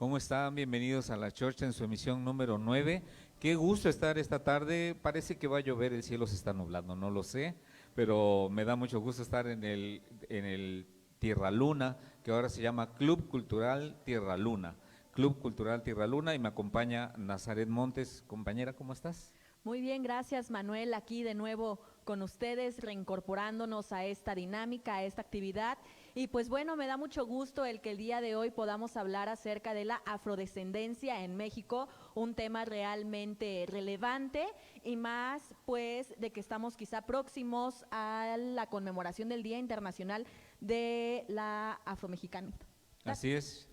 ¿Cómo están? Bienvenidos a La Chorcha en su emisión número 9. Qué gusto estar esta tarde. Parece que va a llover, el cielo se está nublando, no lo sé, pero me da mucho gusto estar en el Tierra Luna, que ahora se llama Club Cultural Tierra Luna. Club Cultural Tierra Luna, y me acompaña Nazaret Montes. Compañera, ¿cómo estás? Muy bien, gracias Manuel, aquí de nuevo con ustedes, reincorporándonos a esta dinámica, a esta actividad. Y pues bueno, me da mucho gusto el que el día de hoy podamos hablar acerca de la afrodescendencia en México, un tema realmente relevante y más pues de que estamos quizá próximos a la conmemoración del Día Internacional de la Afromexicanidad. Así es,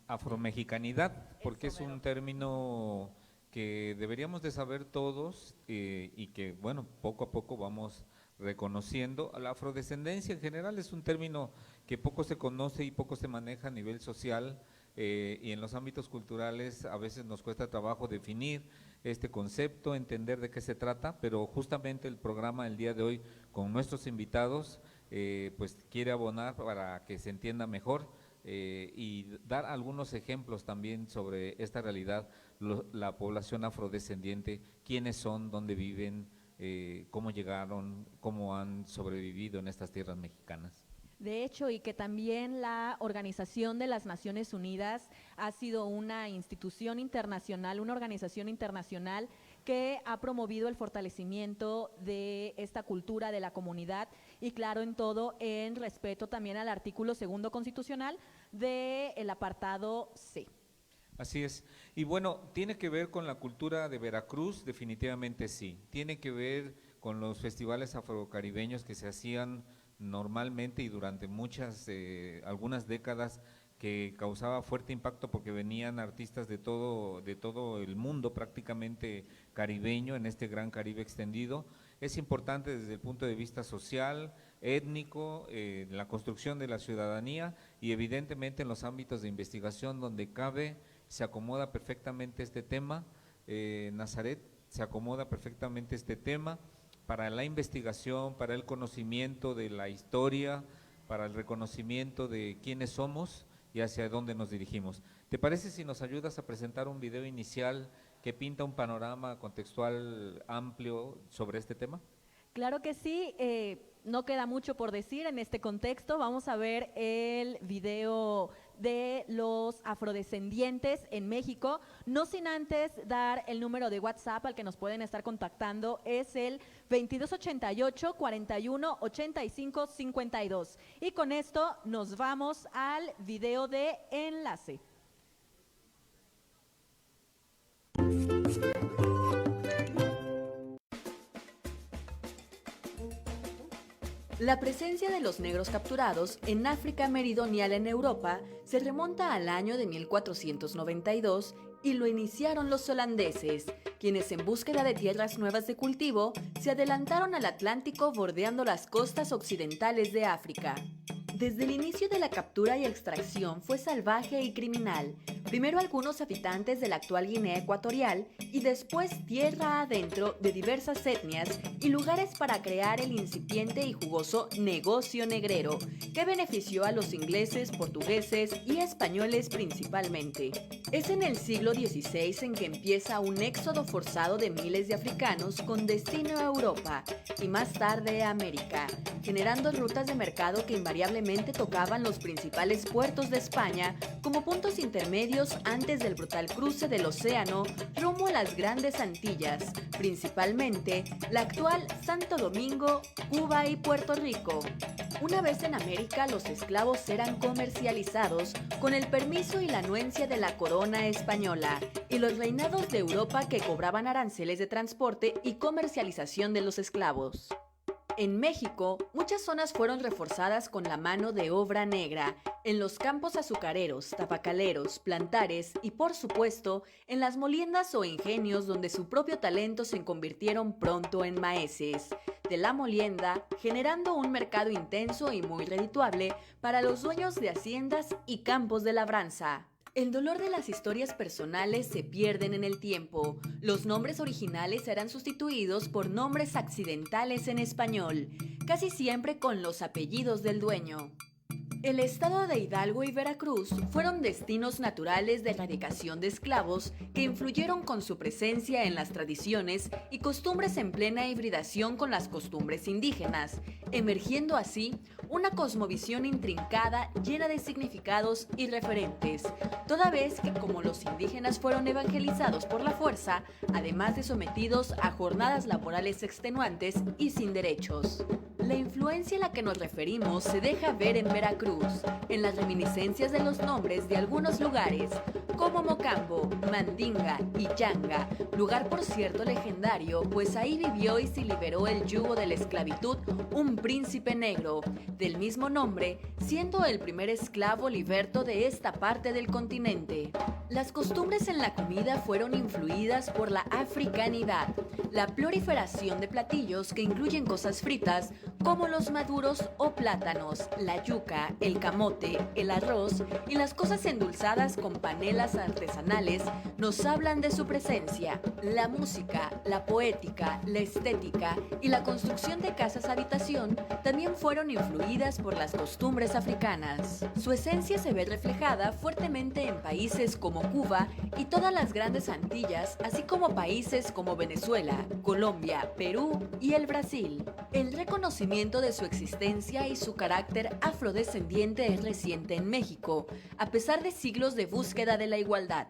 afromexicanidad, porque Eso, es un mero. término que deberíamos de saber todos, y que, bueno, poco a poco vamos reconociendo. La afrodescendencia en general es un término que poco se conoce y poco se maneja a nivel social, y en los ámbitos culturales a veces nos cuesta trabajo definir este concepto, entender de qué se trata, pero justamente el programa el día de hoy con nuestros invitados pues quiere abonar para que se entienda mejor, y dar algunos ejemplos también sobre esta realidad, la población afrodescendiente, quiénes son, dónde viven, cómo llegaron, cómo han sobrevivido en estas tierras mexicanas. De hecho, y que también la Organización de las Naciones Unidas ha sido una institución internacional, una organización internacional que ha promovido el fortalecimiento de esta cultura de la comunidad y claro, en todo, en respeto también al artículo segundo constitucional del apartado C. Así es. Y bueno, tiene que ver con la cultura de Veracruz, definitivamente sí. Tiene que ver con los festivales afrocaribeños que se hacían normalmente y durante algunas décadas, que causaba fuerte impacto porque venían artistas de todo el mundo prácticamente caribeño en este gran Caribe extendido. Es importante desde el punto de vista social, étnico, la construcción de la ciudadanía y evidentemente en los ámbitos de investigación donde cabe, se acomoda perfectamente este tema. Nazaret, se acomoda perfectamente este tema para la investigación, para el conocimiento de la historia, para el reconocimiento de quiénes somos y hacia dónde nos dirigimos. ¿Te parece si nos ayudas a presentar un video inicial que pinta un panorama contextual amplio sobre este tema? Claro que sí, no queda mucho por decir en este contexto. Vamos a ver el video de los afrodescendientes en México, no sin antes dar el número de WhatsApp al que nos pueden estar contactando, es el 2288 41 85 52. Y con esto nos vamos al video de enlace. La presencia de los negros capturados en África meridional en Europa se remonta al año de 1492 y lo iniciaron los holandeses, quienes en búsqueda de tierras nuevas de cultivo se adelantaron al Atlántico bordeando las costas occidentales de África. Desde el inicio de la captura y extracción fue salvaje y criminal, primero algunos habitantes de la actual Guinea Ecuatorial y después tierra adentro de diversas etnias y lugares para crear el incipiente y jugoso negocio negrero, que benefició a los ingleses, portugueses y españoles principalmente. Es en el siglo XVI en que empieza un éxodo forzado de miles de africanos con destino a Europa y más tarde a América, generando rutas de mercado que invariablemente tocaban los principales puertos de España como puntos intermedios antes del brutal cruce del océano rumbo a las Grandes Antillas, principalmente la actual Santo Domingo, Cuba y Puerto Rico. Una vez en América, los esclavos eran comercializados con el permiso y la anuencia de la corona española y los reinados de Europa que cobraban aranceles de transporte y comercialización de los esclavos. En México, muchas zonas fueron reforzadas con la mano de obra negra, en los campos azucareros, tabacaleros, plantares y, por supuesto, en las moliendas o ingenios donde su propio talento se convirtieron pronto en maeses. De la molienda, generando un mercado intenso y muy redituable para los dueños de haciendas y campos de labranza. El dolor de las historias personales se pierden en el tiempo. Los nombres originales serán sustituidos por nombres accidentales en español, casi siempre con los apellidos del dueño. El estado de Hidalgo y Veracruz fueron destinos naturales de erradicación de esclavos que influyeron con su presencia en las tradiciones y costumbres en plena hibridación con las costumbres indígenas, emergiendo así una cosmovisión intrincada llena de significados y referentes, toda vez que como los indígenas fueron evangelizados por la fuerza, además de sometidos a jornadas laborales extenuantes y sin derechos. La influencia a la que nos referimos se deja ver en Veracruz, en las reminiscencias de los nombres de algunos lugares, como Mocambo, Mandinga y Yanga, lugar por cierto legendario, pues ahí vivió y se liberó el yugo de la esclavitud un príncipe negro, del mismo nombre, siendo el primer esclavo liberto de esta parte del continente. Las costumbres en la comida fueron influidas por la africanidad, la proliferación de platillos que incluyen cosas fritas como los maduros o plátanos, la yuca, el camote, el arroz y las cosas endulzadas con panelas artesanales nos hablan de su presencia. La música, la poética, la estética y la construcción de casas habitación también fueron influidas por las costumbres africanas. Su esencia se ve reflejada fuertemente en países como Cuba y todas las grandes Antillas, así como países como Venezuela, Colombia, Perú y el Brasil. El reconocimiento de su existencia y su carácter afrodescendiente es reciente en México, a pesar de siglos de búsqueda de la igualdad,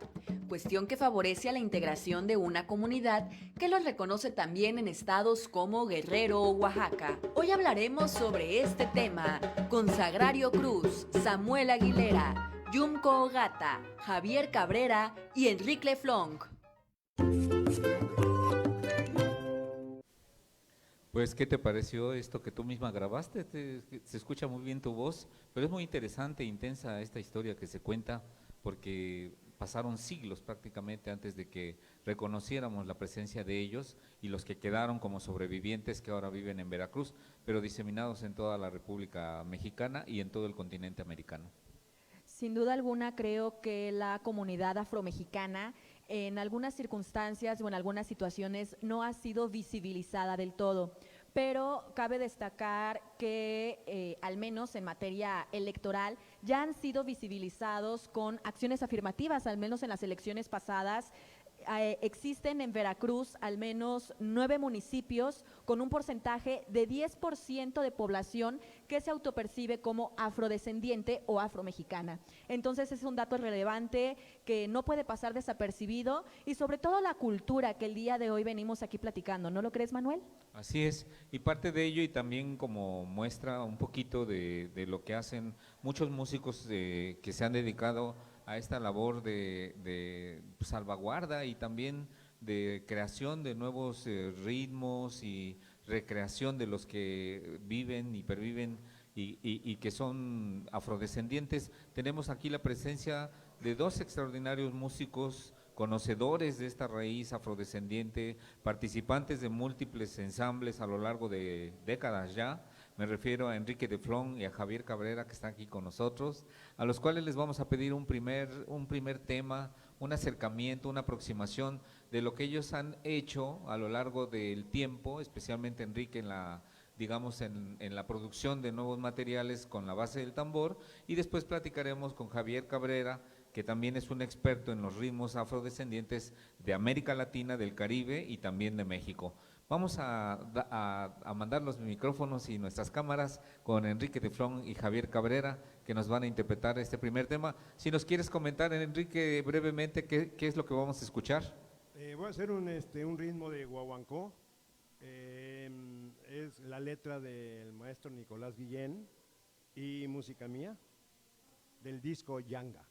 cuestión que favorece a la integración de una comunidad que los reconoce también en estados como Guerrero o Oaxaca. Hoy hablaremos sobre este tema con Sagrario Cruz, Samuel Aguilera, Yumko Ogata, Javier Cabrera y Enrique Leflonc. Pues, ¿qué te pareció esto que tú misma grabaste? Se escucha muy bien tu voz, pero es muy interesante e intensa esta historia que se cuenta, porque pasaron siglos prácticamente antes de que reconociéramos la presencia de ellos y los que quedaron como sobrevivientes que ahora viven en Veracruz, pero diseminados en toda la República Mexicana y en todo el continente americano. Sin duda alguna, creo que la comunidad afromexicana en algunas circunstancias o en algunas situaciones no ha sido visibilizada del todo, pero cabe destacar que al menos en materia electoral ya han sido visibilizados con acciones afirmativas, al menos en las elecciones pasadas. Existen en Veracruz al menos 9 municipios con un porcentaje de 10% de población que se autopercibe como afrodescendiente o afromexicana. Entonces es un dato relevante que no puede pasar desapercibido y sobre todo la cultura que el día de hoy venimos aquí platicando. ¿No lo crees, Manuel? Así es, y parte de ello y también como muestra un poquito de lo que hacen muchos músicos que se han dedicado a esta labor de salvaguarda y también de creación de nuevos ritmos y recreación de los que viven y perviven y que son afrodescendientes. Tenemos aquí la presencia de dos extraordinarios músicos conocedores de esta raíz afrodescendiente, participantes de múltiples ensambles a lo largo de décadas ya. Me refiero a Enrique Leflonc y a Javier Cabrera, que están aquí con nosotros, a los cuales les vamos a pedir un primer tema, un acercamiento, una aproximación de lo que ellos han hecho a lo largo del tiempo, especialmente Enrique en la producción de nuevos materiales con la base del tambor, y después platicaremos con Javier Cabrera, que también es un experto en los ritmos afrodescendientes de América Latina, del Caribe y también de México. Vamos a mandar los micrófonos y nuestras cámaras con Enrique Leflonc y Javier Cabrera, que nos van a interpretar este primer tema. Si nos quieres comentar, Enrique, brevemente, ¿qué es lo que vamos a escuchar? Voy a hacer un ritmo de guaguancó. Es la letra del maestro Nicolás Guillén y música mía, del disco Yanga.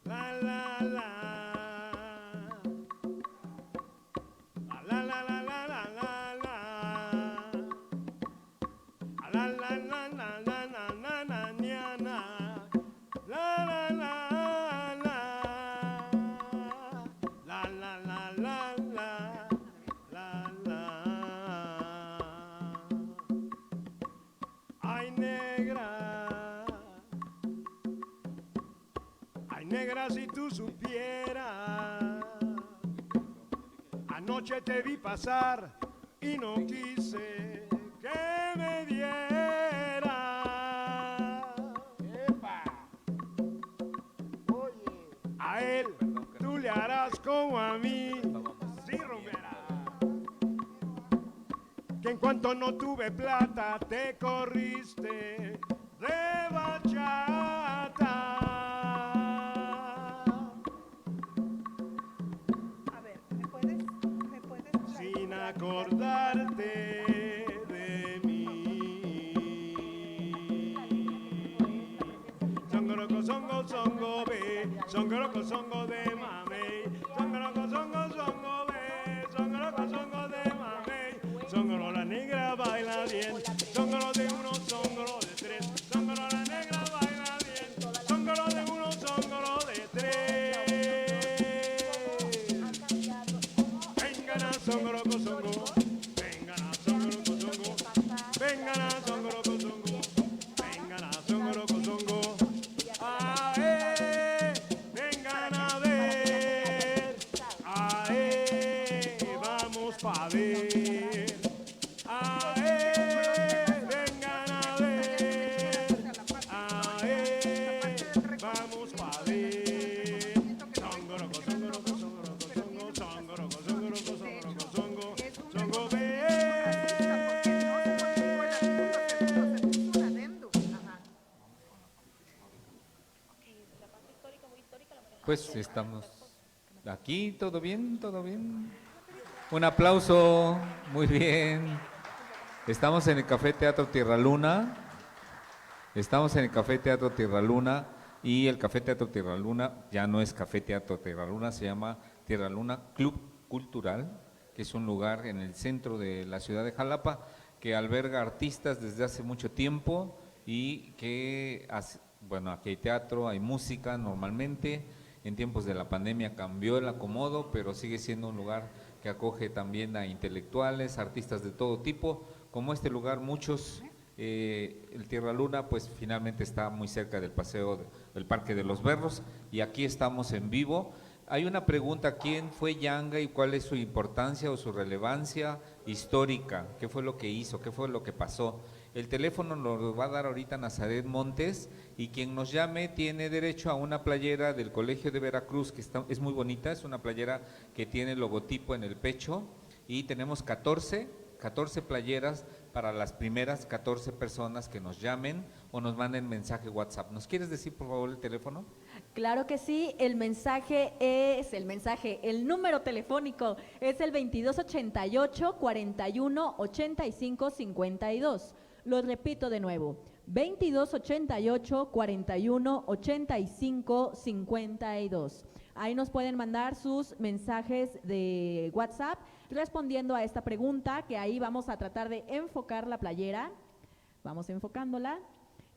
La la la, la la la negra, si tú supieras. Anoche te vi pasar y no quise que me diera. A él tú le harás como a mí. Sí, Romera. Que en cuanto no tuve plata te corriste de bachata. A ver, ¿me puedes Sin acordarte de mí. Songoroco, songo, songo, be. Songoroco, songo de mamey. Songoroco, songo, songo, be. Songoroco, songo de mamey. Songoro, la negra baila bien. Songoro de uno, songoro de tres. Songoro, la negra baila bien. Songoro de uno, songoro de tres. Vengan a songoroco, songo. Vengan a songoroco, songo. Vengan a songoroco, songo. Vengan a songoroco, songo. Vengan a ver. Vamos pa' ver. Vengan a ver. Vamos pa' ver. Songoroco, songoroco, songoroco, songo. Songoroco, songoroco, songoroco, songo. Songo, ve. Pues estamos aquí, todo bien, todo bien. Un aplauso, muy bien. Estamos en el Café Teatro Tierra Luna. Estamos en el Café Teatro Tierra Luna y el Café Teatro Tierra Luna ya no es Café Teatro Tierra Luna, se llama Tierra Luna Club Cultural, que es un lugar en el centro de la ciudad de Jalapa que alberga artistas desde hace mucho tiempo y que, bueno, aquí hay teatro, hay música normalmente. En tiempos de la pandemia cambió el acomodo, pero sigue siendo un lugar que acoge también a intelectuales, artistas de todo tipo. Como este lugar, muchos, el Tierra Luna, pues finalmente está muy cerca del del Parque de los Berros, y aquí estamos en vivo. Hay una pregunta: ¿quién fue Yanga y cuál es su importancia o su relevancia histórica? ¿Qué fue lo que hizo? ¿Qué fue lo que pasó? El teléfono lo va a dar ahorita Nazaret Montes, y quien nos llame tiene derecho a una playera del Colegio de Veracruz, que es muy bonita, es una playera que tiene el logotipo en el pecho, y tenemos 14 playeras para las primeras 14 personas que nos llamen o nos manden mensaje WhatsApp. ¿Nos quieres decir, por favor, el teléfono? Claro que sí, el número telefónico es el 2288 41 85 52. Lo repito de nuevo, 2288 41 85 52. Ahí nos pueden mandar sus mensajes de WhatsApp respondiendo a esta pregunta, que ahí vamos a tratar de enfocar la playera. Vamos enfocándola.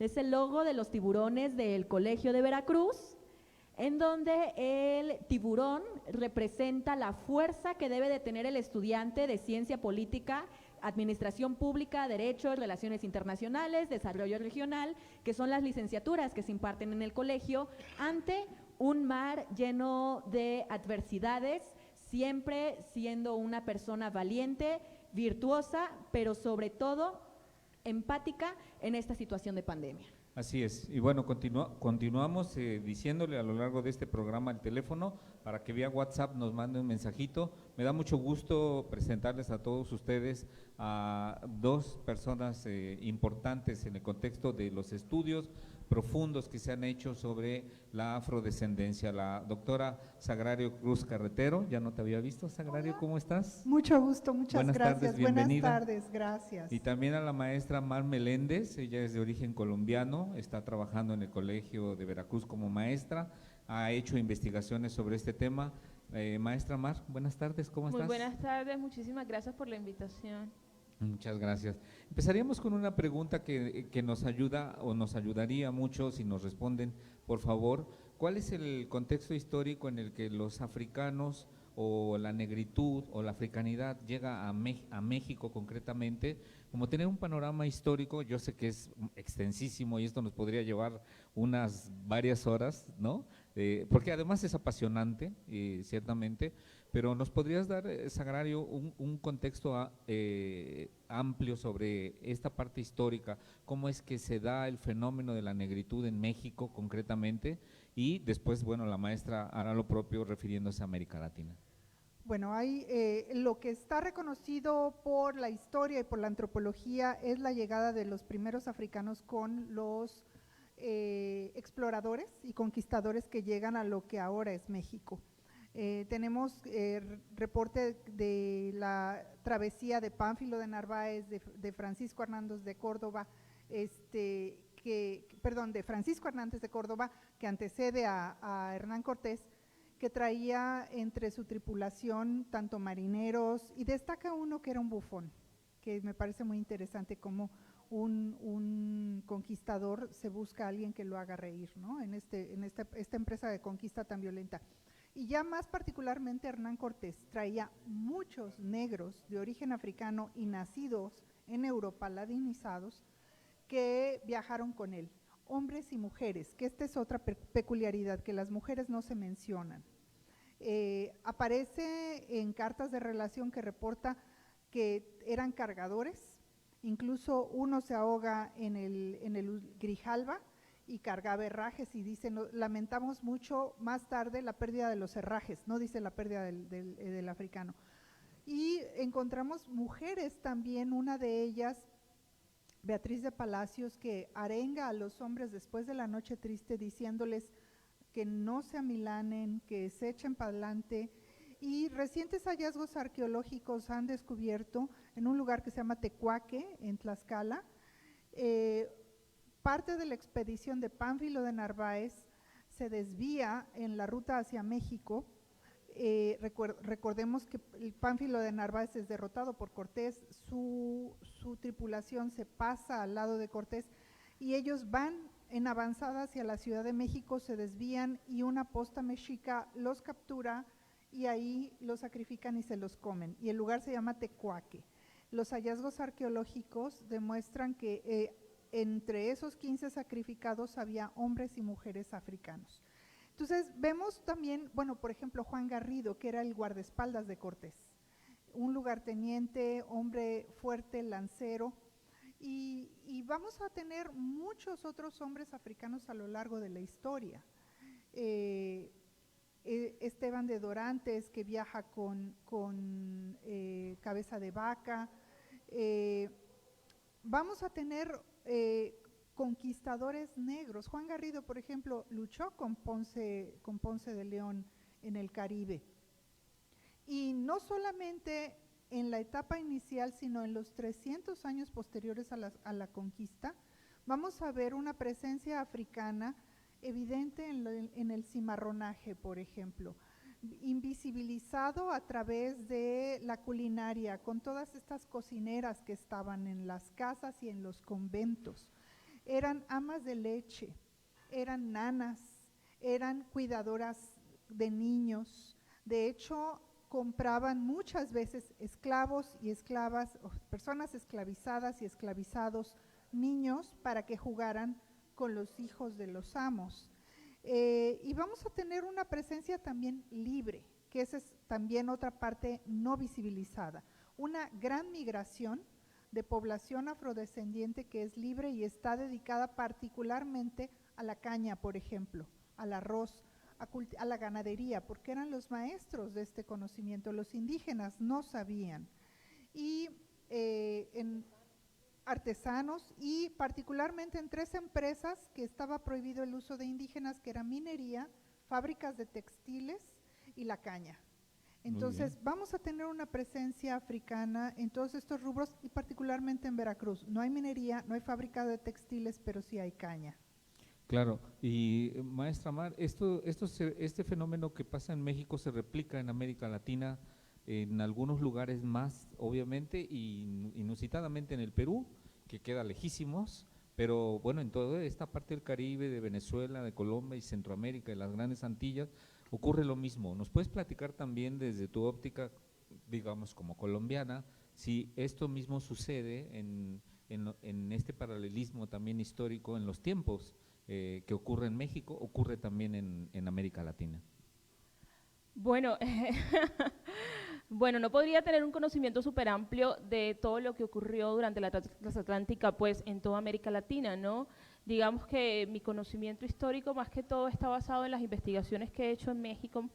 Es el logo de los tiburones del Colegio de Veracruz, en donde el tiburón representa la fuerza que debe de tener el estudiante de Ciencia Política, Administración Pública, Derecho, Relaciones Internacionales, Desarrollo Regional, que son las licenciaturas que se imparten en el colegio, ante un mar lleno de adversidades, siempre siendo una persona valiente, virtuosa, pero sobre todo empática en esta situación de pandemia. Así es, y bueno, continuamos diciéndole a lo largo de este programa el teléfono para que vía WhatsApp nos mande un mensajito. Me da mucho gusto presentarles a todos ustedes a dos personas importantes en el contexto de los estudios profundos que se han hecho sobre la afrodescendencia. La doctora Sagrario Cruz Carretero, ya no te había visto, Sagrario. Hola. ¿Cómo estás? Mucho gusto, muchas Buenas gracias. Tardes, bienvenida. Buenas tardes, gracias. Y también a la maestra Mar Meléndez, ella es de origen colombiano, está trabajando en el Colegio de Veracruz como maestra, ha hecho investigaciones sobre este tema. Maestra Mar, buenas tardes, ¿cómo estás? Muy buenas tardes, muchísimas gracias por la invitación. Muchas gracias. Empezaríamos con una pregunta que nos ayuda o nos ayudaría mucho si nos responden, por favor. ¿Cuál es el contexto histórico en el que los africanos o la negritud o la africanidad llega a México concretamente? Como tener un panorama histórico, yo sé que es extensísimo y esto nos podría llevar unas varias horas, ¿no? porque además es apasionante, ciertamente, pero ¿nos podrías dar, Sagrario, un contexto amplio sobre esta parte histórica? ¿Cómo es que se da el fenómeno de la negritud en México concretamente? Y después, bueno, la maestra hará lo propio refiriéndose a América Latina. Bueno, hay lo que está reconocido por la historia y por la antropología es la llegada de los primeros africanos con los exploradores y conquistadores que llegan a lo que ahora es México. Tenemos reporte de la travesía de Pánfilo de Narváez, de Francisco Hernández de Córdoba, de Francisco Hernández de Córdoba, que antecede a Hernán Cortés, que traía entre su tripulación tanto marineros, y destaca uno que era un bufón, que me parece muy interesante como un conquistador se busca a alguien que lo haga reír, ¿no? En esta empresa de conquista tan violenta. Y ya más particularmente Hernán Cortés traía muchos negros de origen africano y nacidos en Europa, ladinizados, que viajaron con él, hombres y mujeres, que esta es otra peculiaridad, que las mujeres no se mencionan. Aparece en cartas de relación que reporta que eran cargadores, incluso uno se ahoga en el Grijalba y cargaba herrajes y dice, no, lamentamos mucho más tarde la pérdida de los herrajes, no dice la pérdida del africano. Y encontramos mujeres también, una de ellas, Beatriz de Palacios, que arenga a los hombres después de la noche triste diciéndoles que no se amilanen, que se echen para adelante. Y recientes hallazgos arqueológicos han descubierto en un lugar que se llama Tecuaque, en Tlaxcala, parte de la expedición de Pánfilo de Narváez se desvía en la ruta hacia México. Recordemos que el Pánfilo de Narváez es derrotado por Cortés, su tripulación se pasa al lado de Cortés y ellos van en avanzada hacia la Ciudad de México, se desvían y una posta mexica los captura y ahí los sacrifican y se los comen, y el lugar se llama Tecuaque. Los hallazgos arqueológicos demuestran que entre esos 15 sacrificados había hombres y mujeres africanos. Entonces vemos también, bueno, por ejemplo, Juan Garrido, que era el guardaespaldas de Cortés, un lugarteniente, hombre fuerte, lancero, y vamos a tener muchos otros hombres africanos a lo largo de la historia. Esteban de Dorantes, que viaja con Cabeza de Vaca. Vamos a tener conquistadores negros. Juan Garrido, por ejemplo, luchó con Ponce de León en el Caribe. Y no solamente en la etapa inicial, sino en los 300 años posteriores a la conquista, vamos a ver una presencia africana evidente en el cimarronaje, por ejemplo, invisibilizado a través de la culinaria, con todas estas cocineras que estaban en las casas y en los conventos. Eran amas de leche, eran nanas, eran cuidadoras de niños. De hecho, compraban muchas veces esclavos y esclavas, personas esclavizadas y esclavizados, niños, para que jugaran con los hijos de los amos. Y vamos a tener una presencia también libre, que esa es también otra parte no visibilizada. Una gran migración de población afrodescendiente que es libre y está dedicada particularmente a la caña, por ejemplo, al arroz, a la ganadería, porque eran los maestros de este conocimiento. Los indígenas no sabían. Y en artesanos, y particularmente en 3 empresas que estaba prohibido el uso de indígenas, que era minería, fábricas de textiles y la caña. Entonces vamos a tener una presencia africana en todos estos rubros y particularmente en Veracruz. No hay minería, no hay fábrica de textiles, pero sí hay caña. Claro, y maestra Mar, este fenómeno que pasa en México se replica en América Latina, en algunos lugares más, obviamente, y inusitadamente en el Perú, que queda lejísimos, pero bueno, en toda esta parte del Caribe, de Venezuela, de Colombia y Centroamérica, de las grandes Antillas, ocurre lo mismo. ¿Nos puedes platicar también desde tu óptica, digamos, como colombiana, si esto mismo sucede en este paralelismo también histórico en los tiempos que ocurre en México, ocurre también en América Latina? Bueno, bueno, no podría tener un conocimiento súper amplio de todo lo que ocurrió durante la transatlántica, pues, en toda América Latina, ¿no? Digamos que mi conocimiento histórico, más que todo, está basado en las investigaciones que he hecho en México,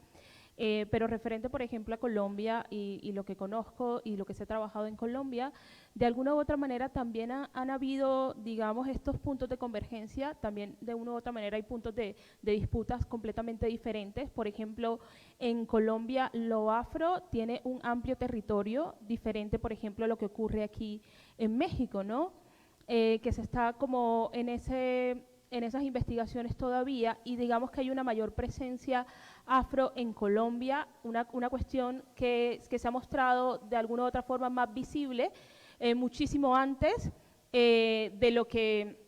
pero referente, por ejemplo, a Colombia y lo que conozco y lo que se ha trabajado en Colombia, de alguna u otra manera también han habido, digamos, estos puntos de convergencia, también de una u otra manera hay puntos de disputas completamente diferentes. Por ejemplo, en Colombia lo afro tiene un amplio territorio diferente, por ejemplo, a lo que ocurre aquí en México, ¿no? Que se está como en esas investigaciones todavía, y digamos que hay una mayor presencia afro en Colombia, una cuestión que se ha mostrado de alguna u otra forma más visible muchísimo antes de lo que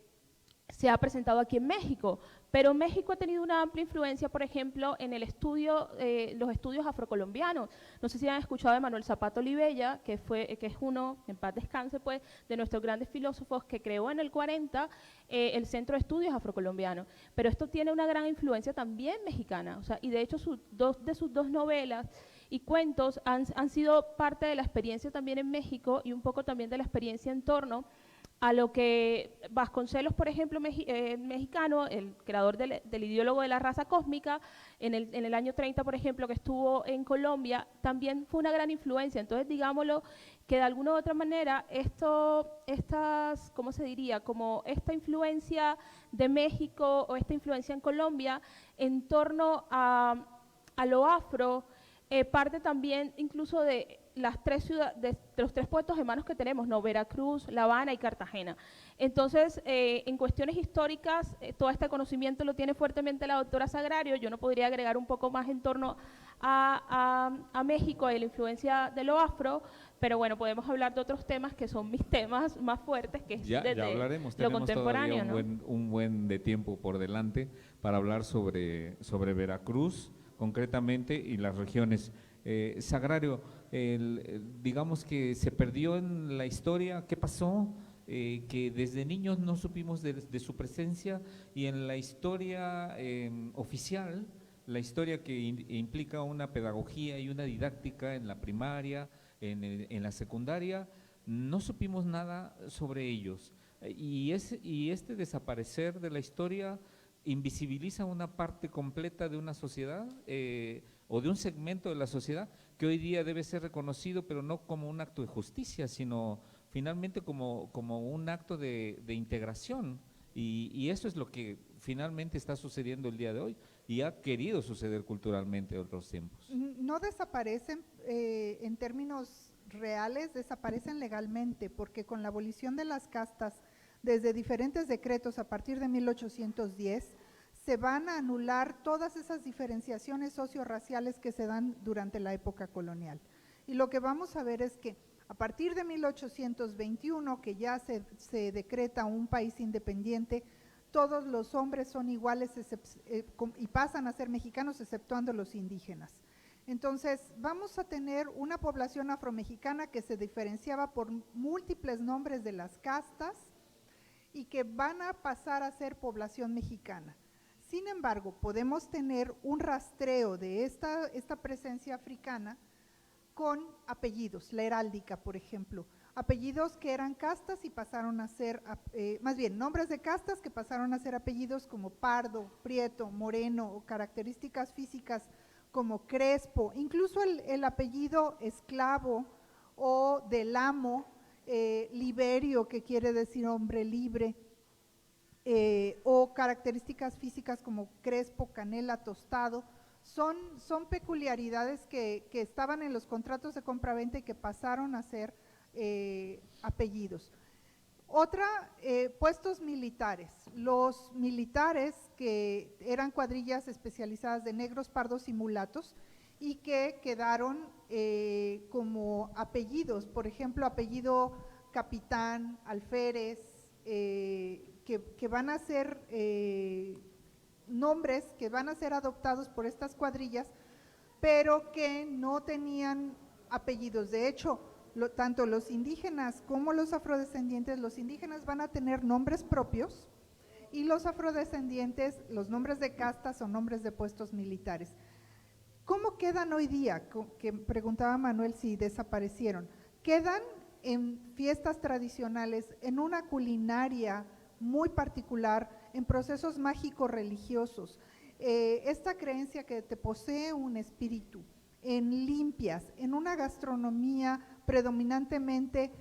se ha presentado aquí en México. Pero México ha tenido una amplia influencia, por ejemplo, en el estudio, los estudios afrocolombianos. No sé si han escuchado de Manuel Zapata Olivella, que es uno, en paz descanse, pues, de nuestros grandes filósofos, que creó en el 40 el Centro de Estudios Afrocolombianos. Pero esto tiene una gran influencia también mexicana, o sea, y de hecho sus dos novelas y cuentos han sido parte de la experiencia también en México y un poco también de la experiencia en torno a lo que Vasconcelos, por ejemplo, mexicano, el creador del ideólogo de la raza cósmica, en el año 30, por ejemplo, que estuvo en Colombia, también fue una gran influencia. Entonces, digámoslo, que de alguna u otra manera, ¿cómo se diría? Como esta influencia de México o esta influencia en Colombia en torno a lo afro, parte también incluso de las tres ciudades, de los tres puertos hermanos que tenemos, ¿no? Veracruz, La Habana y Cartagena. Entonces, en cuestiones históricas, todo este conocimiento lo tiene fuertemente la doctora Sagrario. Yo no podría agregar un poco más en torno a México y la influencia de lo afro, pero bueno, podemos hablar de otros temas que son mis temas más fuertes, que es Ya lo hablaremos, tenemos contemporáneo, todavía ¿no? un buen de tiempo por delante para hablar sobre Veracruz, concretamente, y las regiones. Sagrario, digamos que se perdió en la historia, ¿qué pasó? Que desde niños no supimos de su presencia, y en la historia oficial, la historia que implica una pedagogía y una didáctica en la primaria, en la secundaria, no supimos nada sobre ellos. Y este desaparecer de la historia invisibiliza una parte completa de una sociedad o de un segmento de la sociedad que hoy día debe ser reconocido, pero no como un acto de justicia, sino finalmente como un acto de integración. Y eso es lo que finalmente está sucediendo el día de hoy y ha querido suceder culturalmente en otros tiempos. No desaparecen en términos reales, desaparecen legalmente, porque con la abolición de las castas, desde diferentes decretos a partir de 1810, se van a anular todas esas diferenciaciones socio-raciales que se dan durante la época colonial. Y lo que vamos a ver es que a partir de 1821, que ya se decreta un país independiente, todos los hombres son iguales y pasan a ser mexicanos, exceptuando los indígenas. Entonces, vamos a tener una población afromexicana que se diferenciaba por múltiples nombres de las castas y que van a pasar a ser población mexicana. Sin embargo, podemos tener un rastreo de esta presencia africana con apellidos, la heráldica, por ejemplo, apellidos que eran castas y pasaron a ser, más bien, nombres de castas que pasaron a ser apellidos como Pardo, Prieto, Moreno, o características físicas como Crespo, incluso el apellido Esclavo o del amo, Liberio, que quiere decir hombre libre, o características físicas como Crespo, Canela, Tostado, son peculiaridades que estaban en los contratos de compraventa y que pasaron a ser apellidos. Otra, puestos militares. Los militares que eran cuadrillas especializadas de negros, pardos y mulatos y que quedaron como apellidos, por ejemplo, apellido capitán, alférez, que van a ser nombres que van a ser adoptados por estas cuadrillas, pero que no tenían apellidos. De hecho, tanto los indígenas como los afrodescendientes, los indígenas van a tener nombres propios y los afrodescendientes, los nombres de castas son nombres de puestos militares. ¿Cómo quedan hoy día? Que preguntaba Manuel si desaparecieron. Quedan en fiestas tradicionales, en una culinaria muy particular, en procesos mágicos religiosos. Esta creencia que te posee un espíritu, en limpias, en una gastronomía predominantemente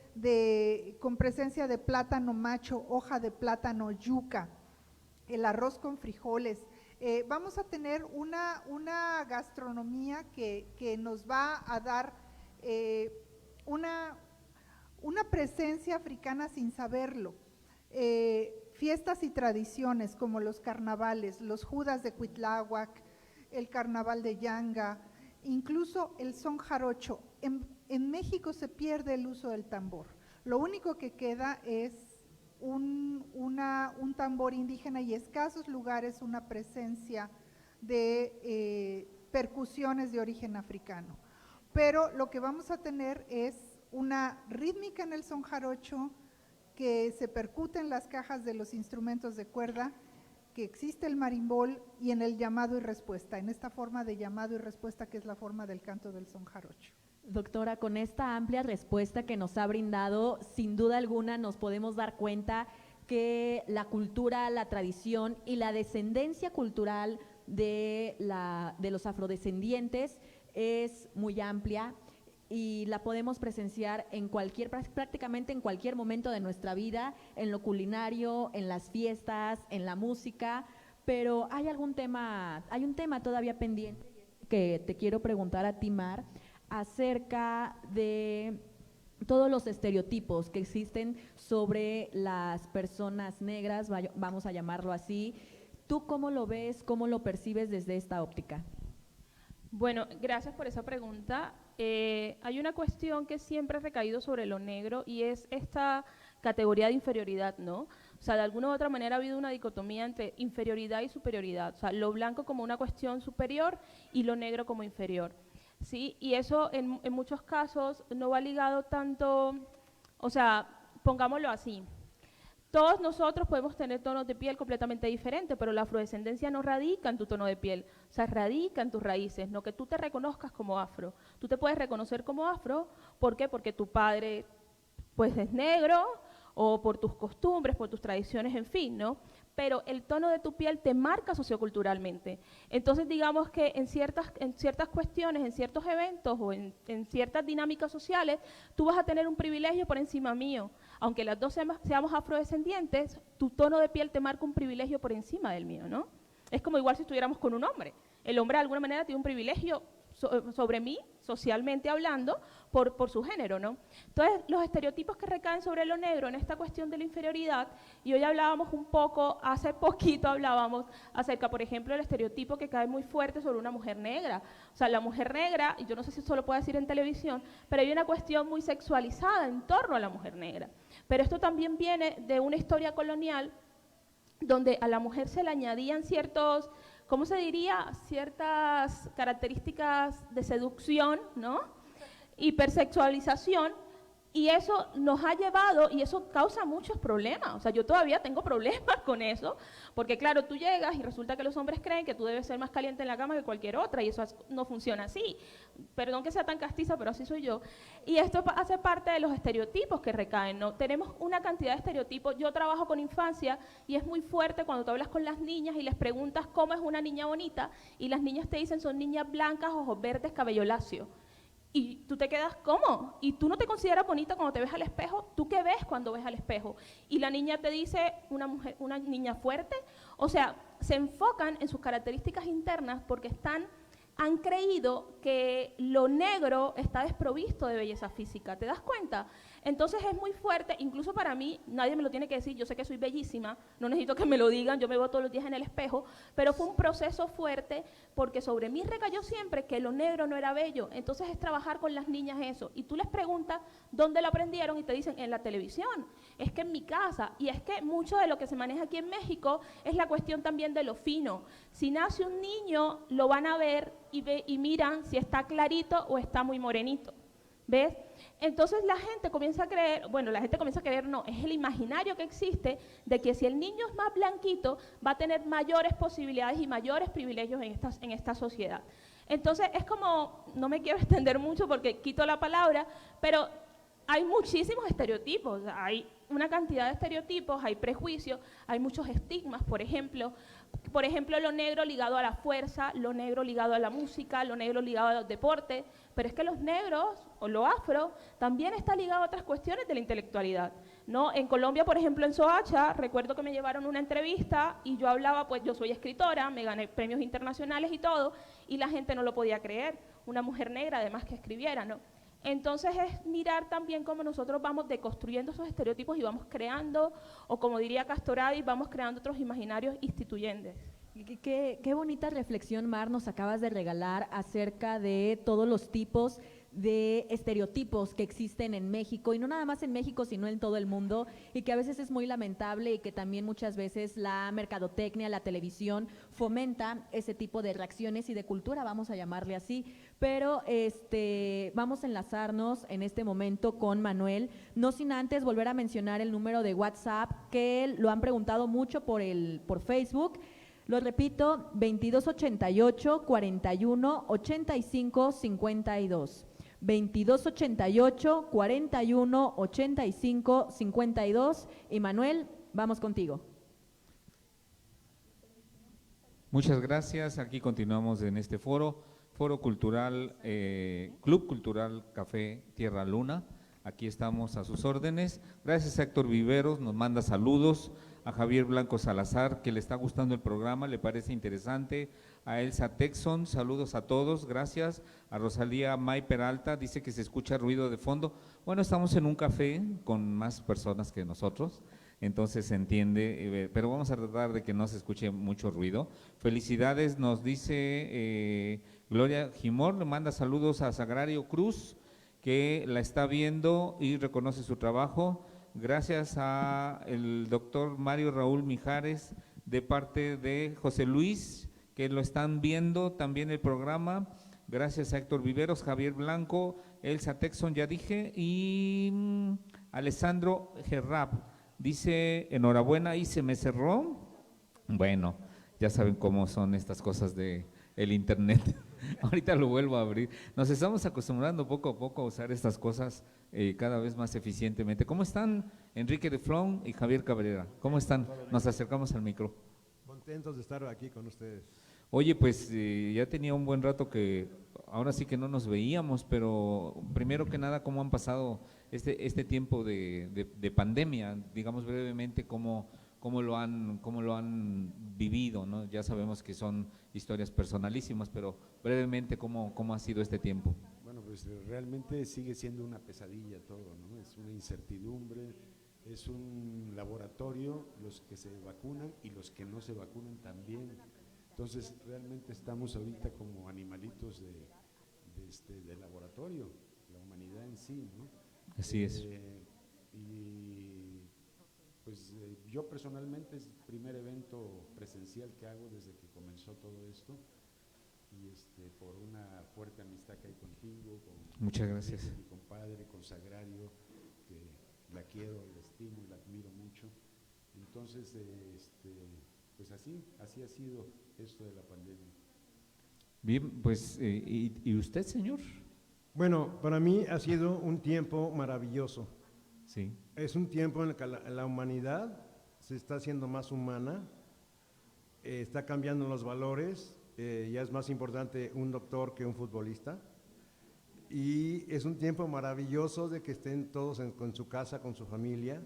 con presencia de plátano macho, hoja de plátano, yuca, el arroz con frijoles. Vamos a tener una gastronomía que nos va a dar una presencia africana sin saberlo. Fiestas y tradiciones como los carnavales, los judas de Cuitláhuac, el carnaval de Yanga, incluso el son jarocho. En México se pierde el uso del tambor. Lo único que queda es un tambor indígena y escasos lugares una presencia de percusiones de origen africano. Pero lo que vamos a tener es una rítmica en el son jarocho que se percute en las cajas de los instrumentos de cuerda, que existe el marimbol y en el llamado y respuesta, en esta forma de llamado y respuesta que es la forma del canto del son jarocho. Doctora, con esta amplia respuesta que nos ha brindado, sin duda alguna nos podemos dar cuenta que la cultura, la tradición y la descendencia cultural de los afrodescendientes es muy amplia y la podemos presenciar prácticamente en cualquier momento de nuestra vida, en lo culinario, en las fiestas, en la música, pero hay un tema todavía pendiente que te quiero preguntar a ti, Mar, acerca de todos los estereotipos que existen sobre las personas negras, vamos a llamarlo así. ¿Tú cómo lo ves, cómo lo percibes desde esta óptica? Bueno, gracias por esa pregunta. Hay una cuestión que siempre ha recaído sobre lo negro y es esta categoría de inferioridad, ¿no? O sea, de alguna u otra manera ha habido una dicotomía entre inferioridad y superioridad, o sea, lo blanco como una cuestión superior y lo negro como inferior, ¿sí? Y eso en muchos casos no va ligado tanto, o sea, pongámoslo así, todos nosotros podemos tener tonos de piel completamente diferentes, pero la afrodescendencia no radica en tu tono de piel, o sea, radica en tus raíces, no que tú te reconozcas como afro. Tú te puedes reconocer como afro, ¿por qué? Porque tu padre, pues, es negro, o por tus costumbres, por tus tradiciones, en fin, ¿no? Pero el tono de tu piel te marca socioculturalmente. Entonces, digamos que en ciertas cuestiones, en ciertos eventos o en ciertas dinámicas sociales, tú vas a tener un privilegio por encima mío. Aunque las dos seamos afrodescendientes, tu tono de piel te marca un privilegio por encima del mío, ¿no? Es como igual si estuviéramos con un hombre. El hombre de alguna manera tiene un privilegio sobre mí, socialmente hablando, por su género, ¿no? Entonces, los estereotipos que recaen sobre lo negro en esta cuestión de la inferioridad, y hoy hablábamos un poco, hace poquito hablábamos acerca, por ejemplo, del estereotipo que cae muy fuerte sobre una mujer negra. O sea, la mujer negra, y yo no sé si esto lo puedo decir en televisión, pero hay una cuestión muy sexualizada en torno a la mujer negra. Pero esto también viene de una historia colonial donde a la mujer se le añadían ciertos, ¿cómo se diría? Ciertas características de seducción, ¿no? Hipersexualización, y eso nos ha llevado, y eso causa muchos problemas. O sea, yo todavía tengo problemas con eso, porque claro, tú llegas y resulta que los hombres creen que tú debes ser más caliente en la cama que cualquier otra, y eso no funciona así. Perdón que sea tan castiza, pero así soy yo. Y esto hace parte de los estereotipos que recaen, ¿no? Tenemos una cantidad de estereotipos. Yo trabajo con infancia y es muy fuerte cuando tú hablas con las niñas y les preguntas cómo es una niña bonita, y las niñas te dicen son niñas blancas, ojos verdes, cabello lacio. Y tú te quedas, ¿cómo? Y tú no te consideras bonita cuando te ves al espejo. ¿Tú qué ves cuando ves al espejo? Y la niña te dice, una niña fuerte. O sea, se enfocan en sus características internas porque han creído que lo negro está desprovisto de belleza física. ¿Te das cuenta? Entonces es muy fuerte, incluso para mí, nadie me lo tiene que decir, yo sé que soy bellísima, no necesito que me lo digan, yo me veo todos los días en el espejo, pero fue un proceso fuerte porque sobre mí recayó siempre que lo negro no era bello. Entonces es trabajar con las niñas eso. Y tú les preguntas dónde lo aprendieron y te dicen en la televisión, es que en mi casa. Y es que mucho de lo que se maneja aquí en México es la cuestión también de lo fino. Si nace un niño, lo van a ver y miran si está clarito o está muy morenito. ¿Ves? Entonces la gente comienza a creer, bueno, la gente comienza a creer, no, es el imaginario que existe de que si el niño es más blanquito, va a tener mayores posibilidades y mayores privilegios en esta sociedad. Entonces es como, no me quiero extender mucho porque quito la palabra, pero hay muchísimos estereotipos, hay una cantidad de estereotipos, hay prejuicios, hay muchos estigmas, por ejemplo, lo negro ligado a la fuerza, lo negro ligado a la música, lo negro ligado al deporte, pero es que los negros o lo afro también está ligado a otras cuestiones de la intelectualidad, ¿no? En Colombia, por ejemplo, en Soacha, recuerdo que me llevaron una entrevista y yo hablaba, pues yo soy escritora, me gané premios internacionales y todo, y la gente no lo podía creer, una mujer negra además que escribiera, ¿no? Entonces es mirar también cómo nosotros vamos deconstruyendo esos estereotipos y vamos creando, o como diría Castoradi, vamos creando otros imaginarios instituyentes. Qué bonita reflexión, Mar, nos acabas de regalar acerca de todos los tipos de estereotipos que existen en México, y no nada más en México, sino en todo el mundo, y que a veces es muy lamentable y que también muchas veces la mercadotecnia, la televisión, fomenta ese tipo de reacciones y de cultura, vamos a llamarle así. Pero vamos a enlazarnos en este momento con Manuel, no sin antes volver a mencionar el número de WhatsApp, que lo han preguntado mucho por Facebook. Lo repito, 2288 41 85 52. 2288 41 85 52. Y Manuel, vamos contigo. Muchas gracias. Aquí continuamos en este foro cultural, Club Cultural Café Tierra Luna. Aquí estamos a sus órdenes. Gracias a Héctor Viveros, nos manda saludos. A Javier Blanco Salazar, que le está gustando el programa, le parece interesante. A Elsa Texon, saludos a todos, gracias. A Rosalía May Peralta, dice que se escucha ruido de fondo. Bueno, estamos en un café con más personas que nosotros, entonces se entiende, pero vamos a tratar de que no se escuche mucho ruido. Felicidades, nos dice Gloria Jimor, le manda saludos a Sagrario Cruz, que la está viendo y reconoce su trabajo. Gracias a el doctor Mario Raúl Mijares, de parte de José Luis, que lo están viendo también el programa. Gracias a Héctor Viveros, Javier Blanco, Elsa Texon, ya dije, y Alessandro Gerrab. Dice, enhorabuena, y se me cerró. Bueno, ya saben cómo son estas cosas de el internet. Ahorita lo vuelvo a abrir. Nos estamos acostumbrando poco a poco a usar estas cosas cada vez más eficientemente. ¿Cómo están Enrique de Flon y Javier Cabrera? ¿Cómo están? Nos acercamos al micro. Contentos de estar aquí con ustedes. Oye, pues ya tenía un buen rato que ahora sí que no nos veíamos, pero primero que nada, ¿cómo han pasado este tiempo de pandemia? Digamos brevemente cómo lo han vivido, ¿no? Ya sabemos que son historias personalísimas, pero brevemente, ¿cómo ha sido este tiempo? Bueno, pues realmente sigue siendo una pesadilla todo, ¿no? Es una incertidumbre, es un laboratorio, los que se vacunan y los que no se vacunan también. Entonces, realmente estamos ahorita como animalitos de laboratorio, la humanidad en sí, ¿no? Así es. Y pues yo personalmente es el primer evento presencial que hago desde que comenzó todo esto, y por una fuerte amistad que hay contigo, muchas gracias, mi compadre, con Sagrario, que la quiero, la estimo y la admiro mucho. Entonces, pues así ha sido esto de la pandemia. Bien, pues, ¿y usted, señor? Bueno, para mí ha sido un tiempo maravilloso. Sí. Es un tiempo en el que la humanidad se está haciendo más humana, está cambiando los valores, ya es más importante un doctor que un futbolista, y es un tiempo maravilloso de que estén todos con su casa, con su familia,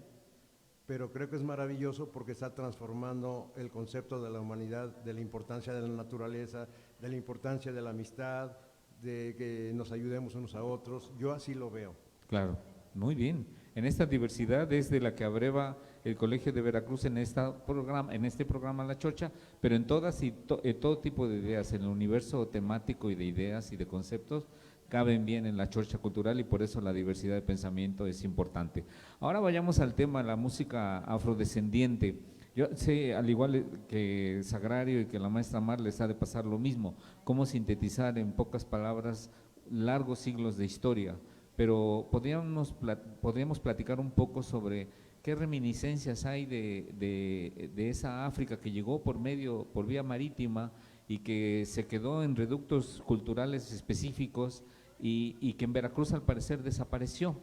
pero creo que es maravilloso porque está transformando el concepto de la humanidad, de la importancia de la naturaleza, de la importancia de la amistad, de que nos ayudemos unos a otros. Yo así lo veo. Claro, muy bien. En esta diversidad es de la que abreva el Colegio de Veracruz en este programa La Chorcha, pero en todas y todo tipo de ideas, en el universo temático y de ideas y de conceptos, caben bien en la Chorcha Cultural, y por eso la diversidad de pensamiento es importante. Ahora vayamos al tema, la música afrodescendiente. Yo sé, al igual que Sagrario y que la maestra Mar, les ha de pasar lo mismo, cómo sintetizar en pocas palabras largos siglos de historia, pero podríamos platicar un poco sobre qué reminiscencias hay de esa África que llegó por vía marítima y que se quedó en reductos culturales específicos y que en Veracruz al parecer desapareció,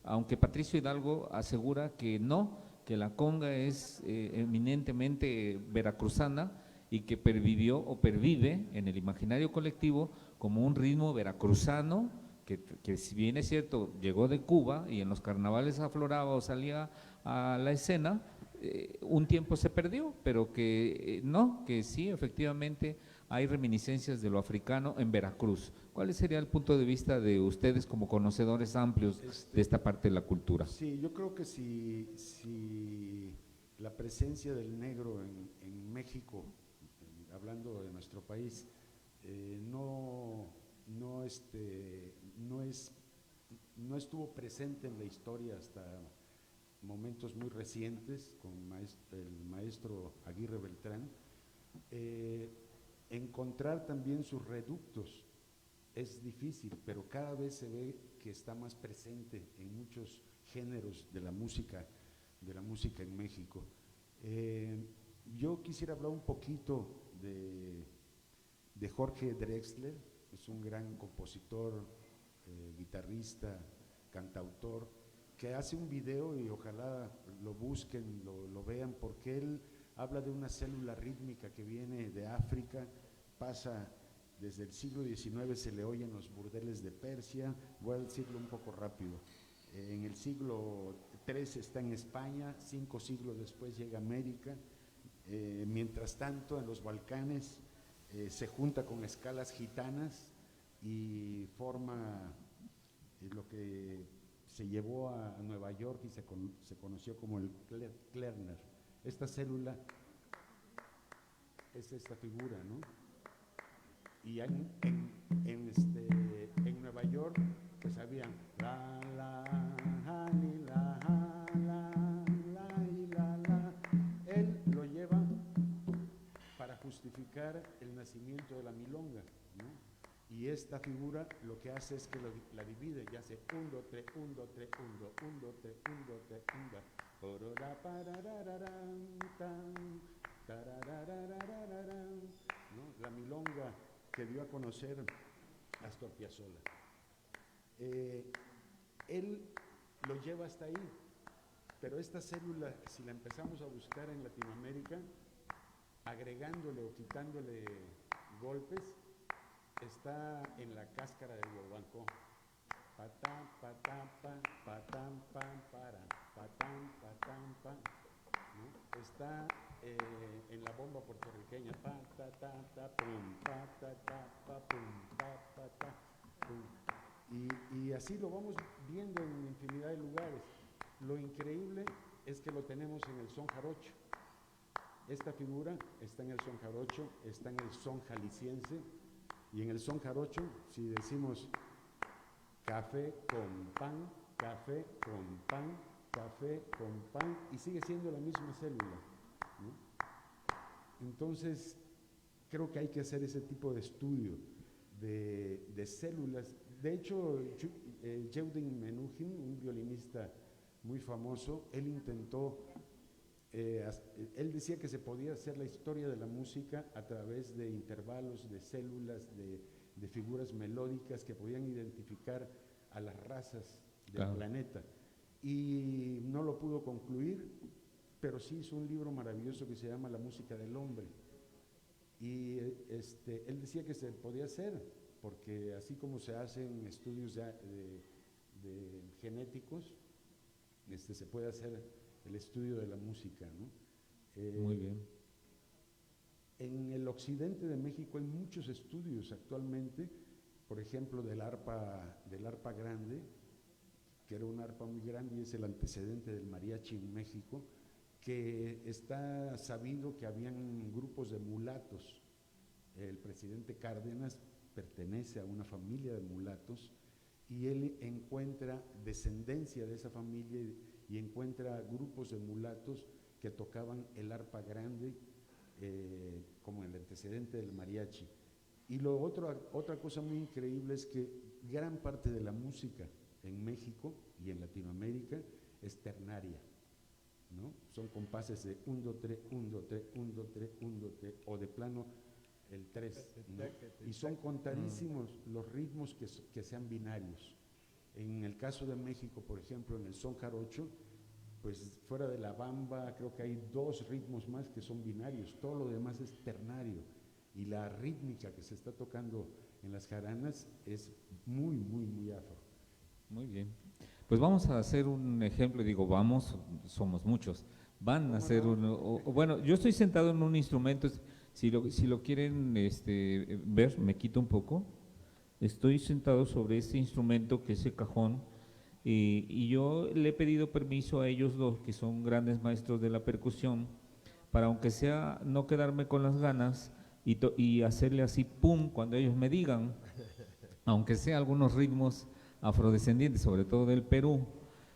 aunque Patricio Hidalgo asegura que no, que la conga es eminentemente veracruzana y que pervivió o pervive en el imaginario colectivo como un ritmo veracruzano que si bien es cierto llegó de Cuba y en los carnavales afloraba o salía a la escena, un tiempo se perdió, pero que no, que sí, efectivamente hay reminiscencias de lo africano en Veracruz. ¿Cuál sería el punto de vista de ustedes como conocedores amplios de esta parte de la cultura? Sí, yo creo que si la presencia del negro en México, hablando de nuestro país, no estuvo presente en la historia hasta momentos muy recientes con el maestro Aguirre Beltrán, encontrar también sus reductos es difícil, pero cada vez se ve que está más presente en muchos géneros de la música en México. Yo quisiera hablar un poquito de Jorge Drexler. Es un gran compositor, guitarrista, cantautor, que hace un video y ojalá lo busquen, lo vean, porque él habla de una célula rítmica que viene de África, pasa desde el siglo XIX, se le oye en los burdeles de Persia, voy a decirlo un poco rápido, en el siglo III está en España, 5 siglos después llega a América, mientras tanto en los Balcanes se junta con escalas gitanas y forma lo que se llevó a Nueva York y se conoció como el Klerner. Esta célula es esta figura, ¿no? Y en Nueva York pues había la la la la la la la. Él lo lleva para justificar el nacimiento de la milonga, ¿no? Y esta figura lo que hace es que la divide y hace 1, 2, 3, 1, 2, 3, 1, 2, 1, 2, 3, 1, 2, 3, 1, 2. La milonga que dio a conocer Astor Piazzolla. Él lo lleva hasta ahí, pero esta célula, si la empezamos a buscar en Latinoamérica, agregándole o quitándole golpes, está en la cáscara del guaguancó. Patán, patán, pan, patán, pan, para, patán, patán, pan, ¿no? Está en la bomba puertorriqueña, pa, ta, ta, ta, pum, pa, ta, ta, pa, pum, pa, ta, ta, pum. Y así lo vamos viendo en infinidad de lugares. Lo increíble es que lo tenemos en el son jarocho. Esta figura está en el son jarocho, está en el son jalisciense, y en el son jarocho, si decimos café con pan, café con pan, café con pan, y sigue siendo la misma célula, ¿no? Entonces, creo que hay que hacer ese tipo de estudio de células. De hecho, Yehudim Menuhin, un violinista muy famoso, él intentó, él decía que se podía hacer la historia de la música a través de intervalos, de células, de figuras melódicas que podían identificar a las razas del planeta. Y no lo pudo concluir, pero sí hizo un libro maravilloso que se llama La música del hombre. Y él decía que se podía hacer, porque así como se hacen estudios de genéticos, se puede hacer el estudio de la música, ¿no? Muy bien. En el occidente de México hay muchos estudios actualmente, por ejemplo, del arpa grande, que era una arpa muy grande y es el antecedente del mariachi en México, que está sabido que habían grupos de mulatos. El presidente Cárdenas pertenece a una familia de mulatos y él encuentra descendencia de esa familia y encuentra grupos de mulatos que tocaban el arpa grande como el antecedente del mariachi. Y otra cosa muy increíble es que gran parte de la música en México y en Latinoamérica es ternaria, ¿no? Son compases de 1, 2, 3, 1, 2, 3, 1, 2, 3, 1, 2, 3, o de plano el 3, ¿no? Y son contadísimos los ritmos que sean binarios. En el caso de México, por ejemplo, en el son jarocho, pues fuera de la bamba creo que hay 2 ritmos más que son binarios, todo lo demás es ternario, y la rítmica que se está tocando en las jaranas es muy, muy, muy afro. Muy bien. Pues vamos a hacer un ejemplo, digo, vamos, somos muchos, van a hacer bueno, yo estoy sentado en un instrumento, si lo quieren ver, me quito un poco, estoy sentado sobre este instrumento que es el cajón, y yo le he pedido permiso a ellos dos, que son grandes maestros de la percusión, para aunque sea no quedarme con las ganas y hacerle así, pum, cuando ellos me digan, aunque sea algunos ritmos afrodescendientes, sobre todo del Perú,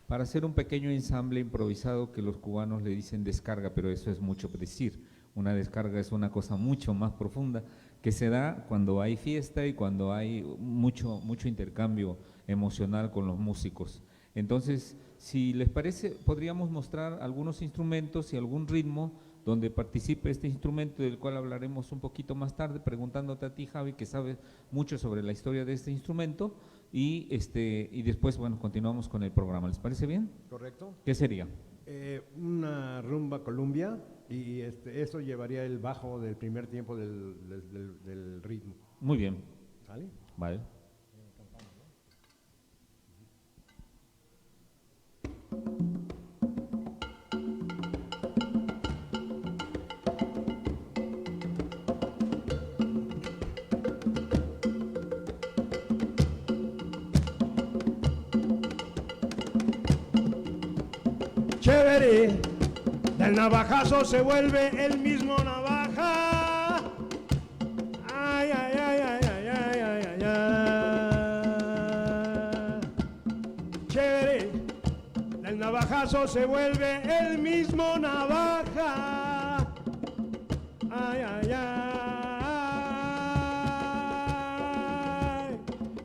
para hacer un pequeño ensamble improvisado que los cubanos le dicen descarga, pero eso es mucho decir. Una descarga es una cosa mucho más profunda que se da cuando hay fiesta y cuando hay mucho intercambio emocional con los músicos. Entonces, si les parece, podríamos mostrar algunos instrumentos y algún ritmo donde participe este instrumento, del cual hablaremos un poquito más tarde, preguntándote a ti, Javi, que sabes mucho sobre la historia de este instrumento, y después, bueno, continuamos con el programa. ¿Les parece bien? Correcto. ¿Qué sería? Una rumba Columbia, y eso llevaría el bajo del primer tiempo del ritmo. Muy bien. ¿Sale? Vale. Chévere, del navajazo se vuelve el mismo navaja. Ay, ay, ay, ay, ay, ay, ay, ay, ay. Chévere, del navajazo se vuelve el mismo navaja. Ay, ay, ay.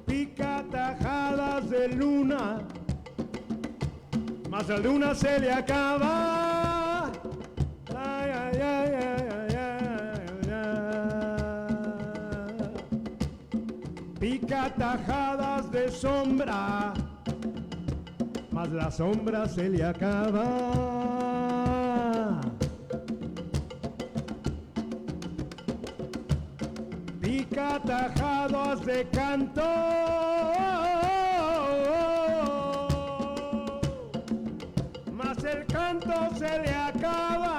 Pica tajadas de luna, más la luna se le acaba. Ay, ay, ay, ay, ay, ay, ay. Pica tajadas de sombra, más la sombra se le acaba. Pica tajadas de canto, el canto se le acaba.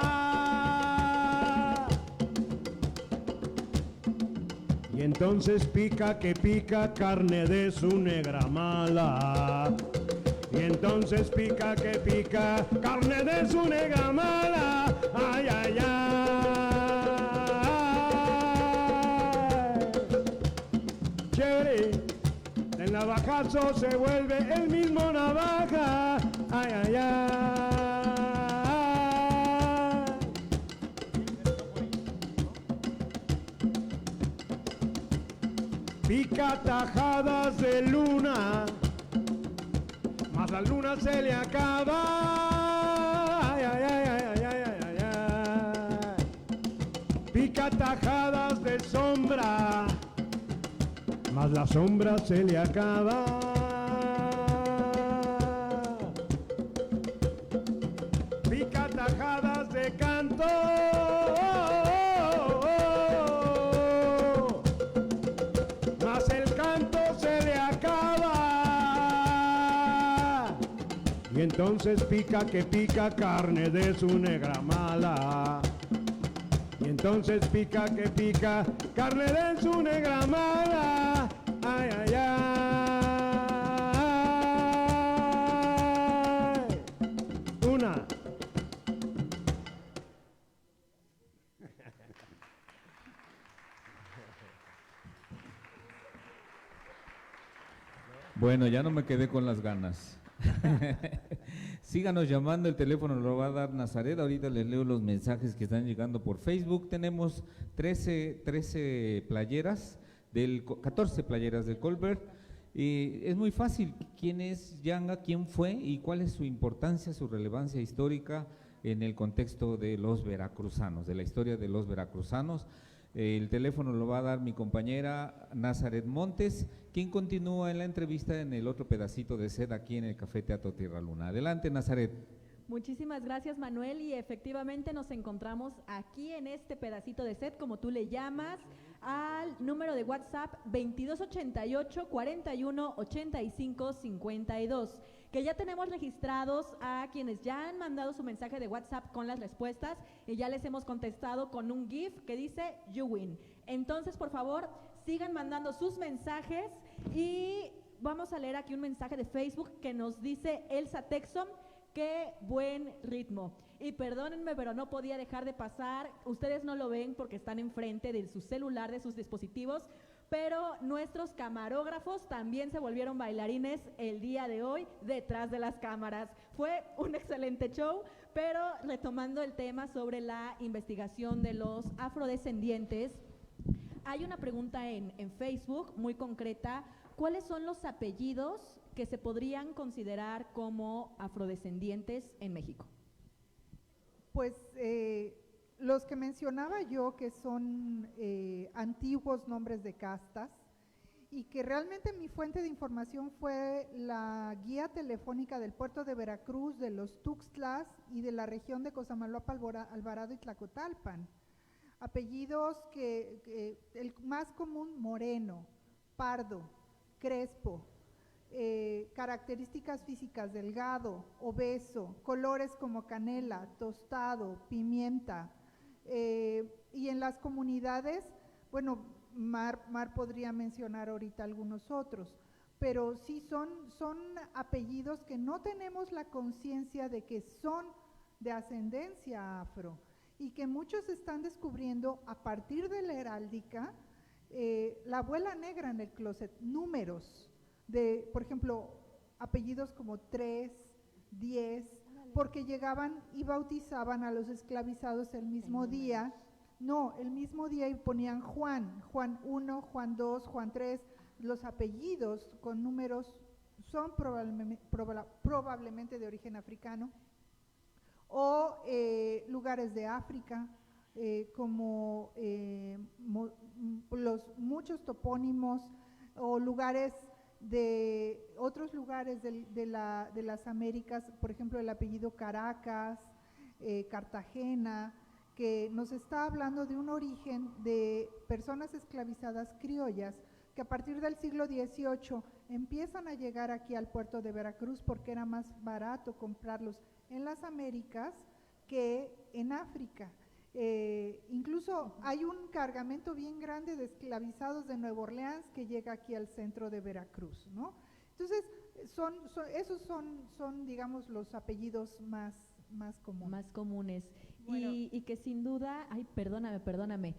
Y entonces pica que pica carne de su negra mala. Y entonces pica que pica carne de su negra mala. Ay, ay, ay. Chévere, el navajazo se vuelve el mismo navaja. Ay, ay, ay. Pica tajadas de luna, más la luna se le acaba. Ay, ay, ay, ay, ay, ay, ay, ay. Pica tajadas de sombra, más la sombra se le acaba. Pica tajadas de canto, más el canto se le acaba. Y entonces pica que pica carne de su negra mala. Y entonces pica que pica carne de su negra mala. Ay, ay, ay. Una. Bueno, ya no me quedé con las ganas. Síganos llamando, el teléfono lo va a dar Nazaret. Ahorita les leo los mensajes que están llegando por Facebook. Tenemos 13 playeras, 14 playeras del Colbert, Es muy fácil, ¿quién es Yanga? ¿Quién fue? ¿Y cuál es su importancia, su relevancia histórica en el contexto de los veracruzanos, de la historia de los veracruzanos? El teléfono lo va a dar mi compañera Nazaret Montes, quien continúa en la entrevista en el otro pedacito de sed aquí en el Café Teatro Tierra Luna. Adelante, Nazaret. Muchísimas gracias, Manuel, y efectivamente nos encontramos aquí en este pedacito de set, como tú le llamas, al número de WhatsApp 2288 41 85 52, que ya tenemos registrados a quienes ya han mandado su mensaje de WhatsApp con las respuestas y ya les hemos contestado con un GIF que dice You Win. Entonces, por favor, sigan mandando sus mensajes y vamos a leer aquí un mensaje de Facebook que nos dice Elsa Texom. ¡Qué buen ritmo! Y perdónenme, pero no podía dejar de pasar, ustedes no lo ven porque están enfrente de su celular, de sus dispositivos, pero nuestros camarógrafos también se volvieron bailarines el día de hoy detrás de las cámaras. Fue un excelente show, pero retomando el tema sobre la investigación de los afrodescendientes, hay una pregunta en Facebook muy concreta. ¿Cuáles son los apellidos que se podrían considerar como afrodescendientes en México? Pues los que mencionaba yo, que son antiguos nombres de castas, y que realmente mi fuente de información fue la guía telefónica del puerto de Veracruz, de los Tuxtlas y de la región de Cosamaloapan, Alvarado y Tlacotalpan. Apellidos que el más común, Moreno, Pardo, Crespo, características físicas, delgado, obeso, colores como canela, tostado, pimienta, y en las comunidades, bueno, Mar podría mencionar ahorita algunos otros, pero sí son apellidos que no tenemos la conciencia de que son de ascendencia afro y que muchos están descubriendo a partir de la heráldica, la abuela negra en el closet, números de, por ejemplo, apellidos como 3, 10, porque llegaban y bautizaban a los esclavizados el mismo día. No, el mismo día y ponían Juan 1, Juan 2, Juan 3, los apellidos con números son probablemente de origen africano, o lugares de África, como los muchos topónimos, o lugares de otros lugares de las Américas, por ejemplo el apellido Caracas, Cartagena, que nos está hablando de un origen de personas esclavizadas criollas que a partir del siglo XVIII empiezan a llegar aquí al puerto de Veracruz porque era más barato comprarlos en las Américas que en África. Incluso hay un cargamento bien grande de esclavizados de Nueva Orleans que llega aquí al centro de Veracruz, ¿no? Entonces, esos son, digamos, los apellidos más comunes. Más comunes. Bueno. Y que sin duda, ay, perdóname,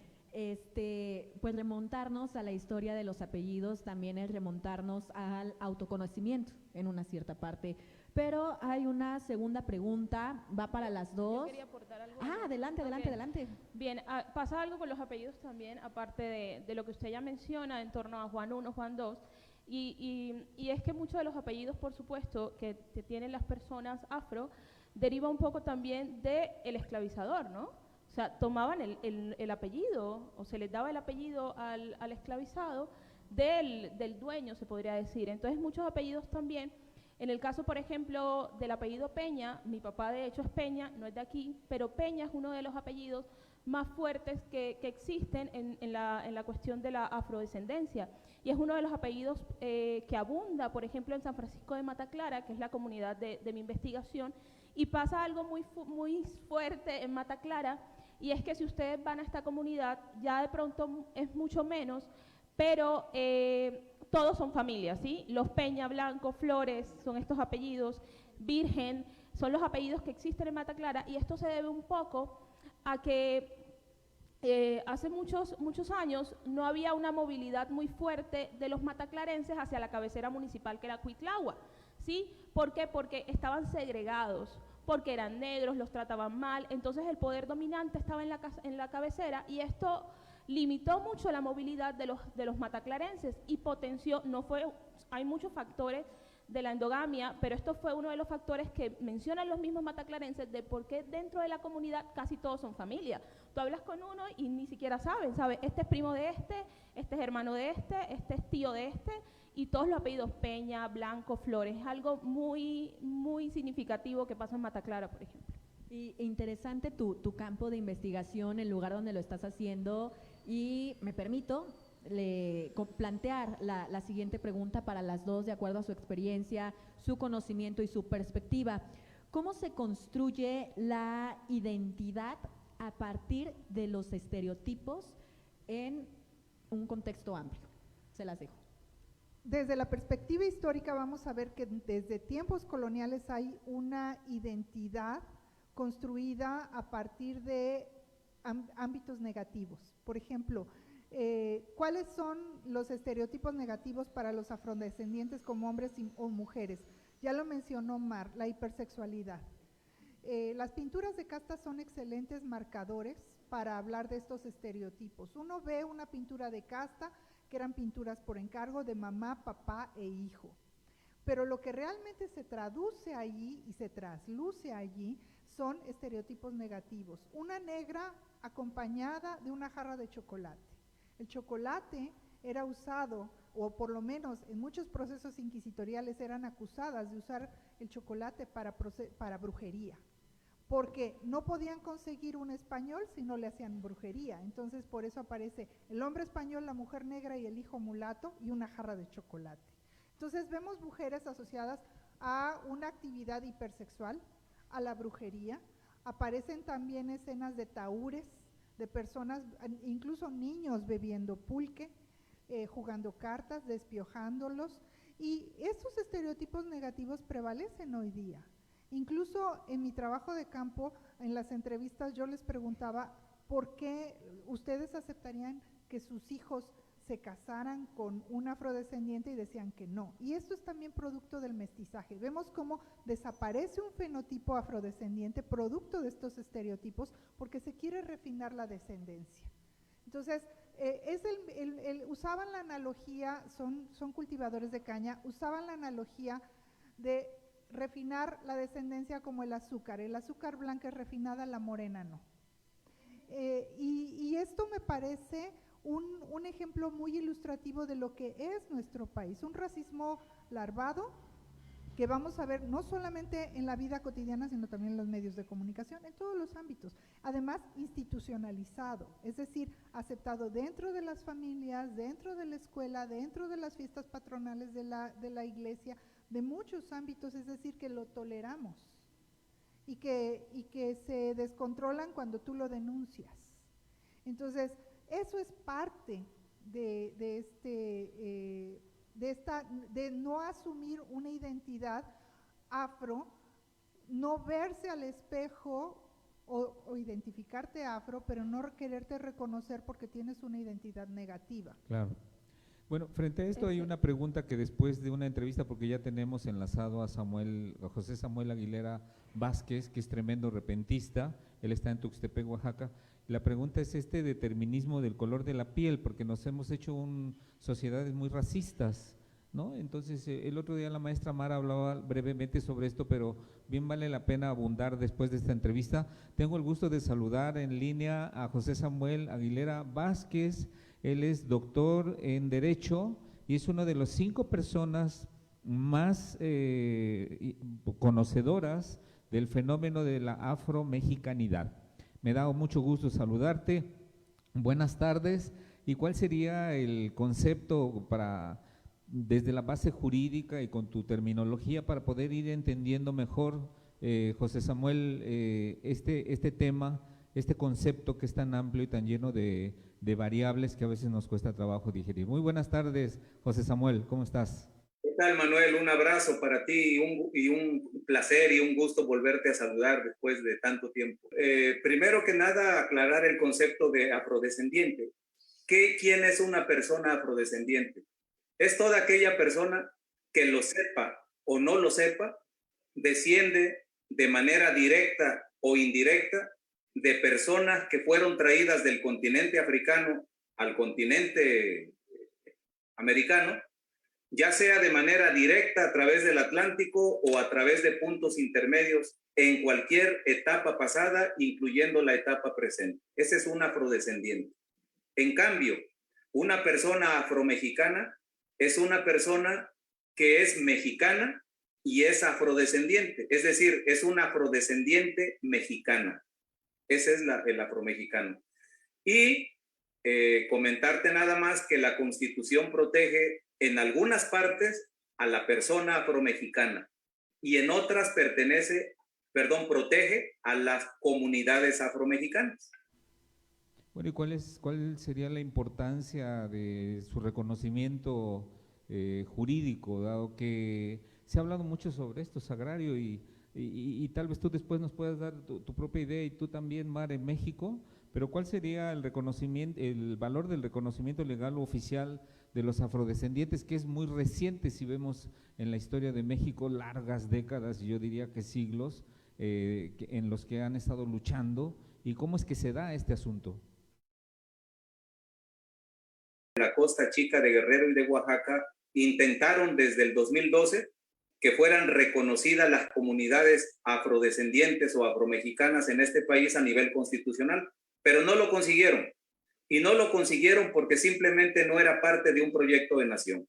pues remontarnos a la historia de los apellidos también es remontarnos al autoconocimiento en una cierta parte. Pero hay una segunda pregunta, va para las dos. Yo quería aportar algo. Adelante. Bien, pasa algo con los apellidos también, aparte de lo que usted ya menciona en torno a Juan 1, Juan 2, y es que muchos de los apellidos, por supuesto, que tienen las personas afro, deriva un poco también del esclavizador, ¿no? O sea, tomaban el apellido, o se les daba el apellido al esclavizado del dueño, se podría decir. Entonces, muchos apellidos también. En el caso, por ejemplo, del apellido Peña, mi papá de hecho es Peña, no es de aquí, pero Peña es uno de los apellidos más fuertes que existen en la cuestión de la afrodescendencia. Y es uno de los apellidos que abunda, por ejemplo, en San Francisco de Mataclara, que es la comunidad de mi investigación, y pasa algo muy fuerte en Mataclara, y es que si ustedes van a esta comunidad, ya de pronto es mucho menos, pero todos son familias, ¿sí? Los Peña, Blanco, Flores, son estos apellidos, Virgen, son los apellidos que existen en Mataclara, y esto se debe un poco a que hace muchos años no había una movilidad muy fuerte de los mataclarenses hacia la cabecera municipal que era Cuitlahua, ¿sí? ¿Por qué? Porque estaban segregados, porque eran negros, los trataban mal, entonces el poder dominante estaba en la cabecera, y esto limitó mucho la movilidad de los mataclarenses y potenció, hay muchos factores de la endogamia, pero esto fue uno de los factores que mencionan los mismos mataclarenses de por qué dentro de la comunidad casi todos son familia. Tú hablas con uno y ni siquiera saben, este es primo de este es hermano de este es tío de este, y todos los apellidos Peña, Blanco, Flores. Es algo muy, muy significativo que pasa en Mataclara, por ejemplo. Y interesante tu campo de investigación, el lugar donde lo estás haciendo, y me permito plantear la siguiente pregunta para las dos, de acuerdo a su experiencia, su conocimiento y su perspectiva. ¿Cómo se construye la identidad a partir de los estereotipos en un contexto amplio? Se las dejo. Desde la perspectiva histórica vamos a ver que desde tiempos coloniales hay una identidad construida a partir de ámbitos negativos. Por ejemplo, ¿cuáles son los estereotipos negativos para los afrodescendientes como hombres o mujeres? Ya lo mencionó Mar, la hipersexualidad. Las pinturas de casta son excelentes marcadores para hablar de estos estereotipos. Uno ve una pintura de casta que eran pinturas por encargo de mamá, papá e hijo. Pero lo que realmente se traduce allí y se trasluce allí son estereotipos negativos. Una negra acompañada de una jarra de chocolate. El chocolate era usado, o por lo menos en muchos procesos inquisitoriales eran acusadas de usar el chocolate para brujería, porque no podían conseguir un español si no le hacían brujería. Entonces por eso aparece el hombre español, la mujer negra y el hijo mulato y una jarra de chocolate. Entonces vemos mujeres asociadas a una actividad hipersexual, a la brujería. Aparecen también escenas de tahúres, de personas, incluso niños bebiendo pulque, jugando cartas, despiojándolos, y esos estereotipos negativos prevalecen hoy día. Incluso en mi trabajo de campo, en las entrevistas yo les preguntaba por qué ustedes aceptarían que sus hijos se casaran con un afrodescendiente, y decían que no. Y esto es también producto del mestizaje. Vemos cómo desaparece un fenotipo afrodescendiente producto de estos estereotipos porque se quiere refinar la descendencia. Entonces, usaban la analogía, son cultivadores de caña, usaban la analogía de refinar la descendencia como el azúcar blanca es refinada, la morena no. Y esto me parece un ejemplo muy ilustrativo de lo que es nuestro país, un racismo larvado que vamos a ver no solamente en la vida cotidiana, sino también en los medios de comunicación, en todos los ámbitos. Además, institucionalizado, es decir, aceptado dentro de las familias, dentro de la escuela, dentro de las fiestas patronales de la iglesia, de muchos ámbitos, es decir, que lo toleramos y que se descontrolan cuando tú lo denuncias. Entonces, eso es parte de no asumir una identidad afro, no verse al espejo o identificarte afro, pero no quererte reconocer porque tienes una identidad negativa. Claro. Bueno, frente a esto hay una pregunta que después de una entrevista, porque ya tenemos enlazado a José Samuel Aguilera Vázquez, que es tremendo repentista, él está en Tuxtepec, Oaxaca. La pregunta es este determinismo del color de la piel, porque nos hemos hecho sociedades muy racistas, ¿no? Entonces, el otro día la maestra Mara hablaba brevemente sobre esto, pero bien vale la pena abundar después de esta entrevista. Tengo el gusto de saludar en línea a José Samuel Aguilera Vázquez. Él es doctor en Derecho y es una de las 5 personas más conocedoras del fenómeno de la afromexicanidad. Me da mucho gusto saludarte. Buenas tardes. ¿Y cuál sería el concepto desde la base jurídica y con tu terminología para poder ir entendiendo mejor, José Samuel, este tema, este concepto que es tan amplio y tan lleno de variables que a veces nos cuesta trabajo digerir? Muy buenas tardes, José Samuel, ¿cómo estás? ¿Qué tal, Manuel? Un abrazo para ti y un placer y un gusto volverte a saludar después de tanto tiempo. Primero que nada, aclarar el concepto de afrodescendiente. ¿Quién es una persona afrodescendiente? Es toda aquella persona que lo sepa o no lo sepa, desciende de manera directa o indirecta de personas que fueron traídas del continente africano al continente americano, ya sea de manera directa a través del Atlántico o a través de puntos intermedios en cualquier etapa pasada, incluyendo la etapa presente. Ese es un afrodescendiente. En cambio, una persona afromexicana es una persona que es mexicana y es afrodescendiente, es decir, es una afrodescendiente mexicana. Ese es el afromexicano. Y comentarte nada más que la Constitución protege en algunas partes a la persona afromexicana y en otras protege a las comunidades afromexicanas. Bueno, ¿y cuál sería la importancia de su reconocimiento jurídico, dado que se ha hablado mucho sobre esto, Sagrario, y tal vez tú después nos puedas dar tu propia idea, y tú también, Mar, en México, pero ¿cuál sería el reconocimiento, el valor del reconocimiento legal o oficial de los afrodescendientes, que es muy reciente si vemos en la historia de México largas décadas, yo diría que siglos, en los que han estado luchando, y cómo es que se da este asunto? La Costa Chica de Guerrero y de Oaxaca intentaron desde el 2012 que fueran reconocidas las comunidades afrodescendientes o afromexicanas en este país a nivel constitucional, pero no lo consiguieron. Y no lo consiguieron porque simplemente no era parte de un proyecto de nación.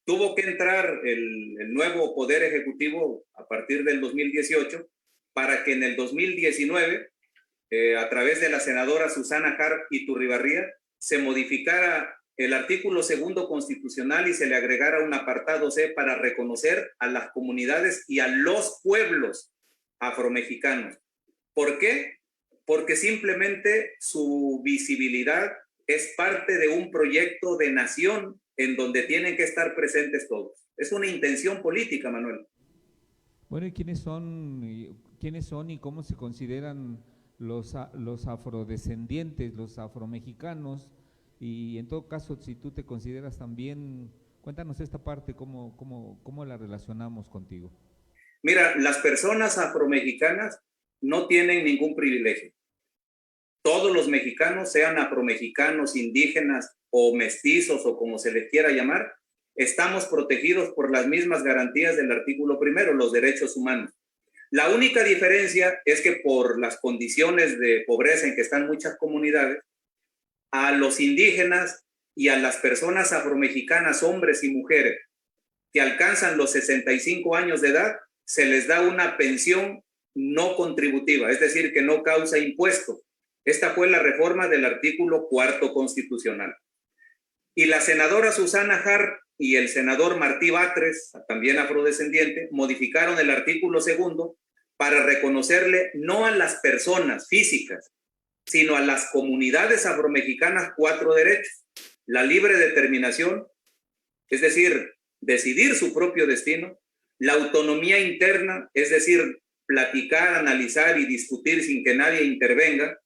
Tuvo que entrar el nuevo Poder Ejecutivo a partir del 2018 para que en el 2019, a través de la senadora Susana Harp Iturribarría, se modificara el artículo 2 constitucional y se le agregara un apartado C para reconocer a las comunidades y a los pueblos afromexicanos. ¿Por qué? Porque simplemente su visibilidad es parte de un proyecto de nación en donde tienen que estar presentes todos. Es una intención política, Manuel. Bueno, ¿y quiénes son y cómo se consideran los afrodescendientes, los afromexicanos? Y en todo caso, si tú te consideras también, cuéntanos esta parte, ¿cómo la relacionamos contigo? Mira, las personas afromexicanas no tienen ningún privilegio. Todos los mexicanos, sean afromexicanos, indígenas o mestizos o como se les quiera llamar, estamos protegidos por las mismas garantías del artículo 1, los derechos humanos. La única diferencia es que por las condiciones de pobreza en que están muchas comunidades, a los indígenas y a las personas afromexicanas, hombres y mujeres, que alcanzan los 65 años de edad, se les da una pensión no contributiva, es decir, que no causa impuesto. Esta fue la reforma del artículo 4 constitucional. Y la senadora Susana Harp y el senador Martí Batres, también afrodescendiente, modificaron el artículo 2 para reconocerle no a las personas físicas, sino a las comunidades afromexicanas 4 derechos: la libre determinación, es decir, decidir su propio destino; la autonomía interna, es decir, platicar, analizar y discutir sin que nadie intervenga;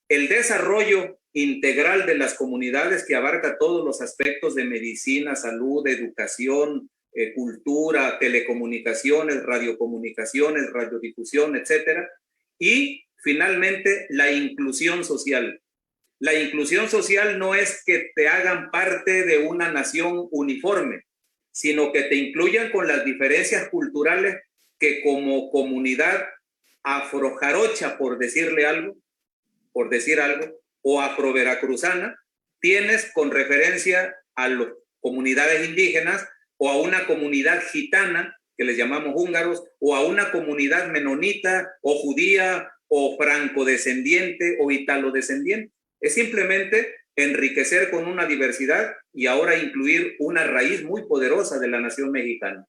el desarrollo integral de las comunidades, que abarca todos los aspectos de medicina, salud, educación, cultura, telecomunicaciones, radiocomunicaciones, radiodifusión, etcétera; y finalmente, la inclusión social. La inclusión social no es que te hagan parte de una nación uniforme, sino que te incluyan con las diferencias culturales que como comunidad afrojarocha, por decir algo, o afroveracruzana, tienes con referencia a las comunidades indígenas o a una comunidad gitana, que les llamamos húngaros, o a una comunidad menonita o judía o francodescendiente o italodescendiente. Es simplemente enriquecer con una diversidad y ahora incluir una raíz muy poderosa de la nación mexicana.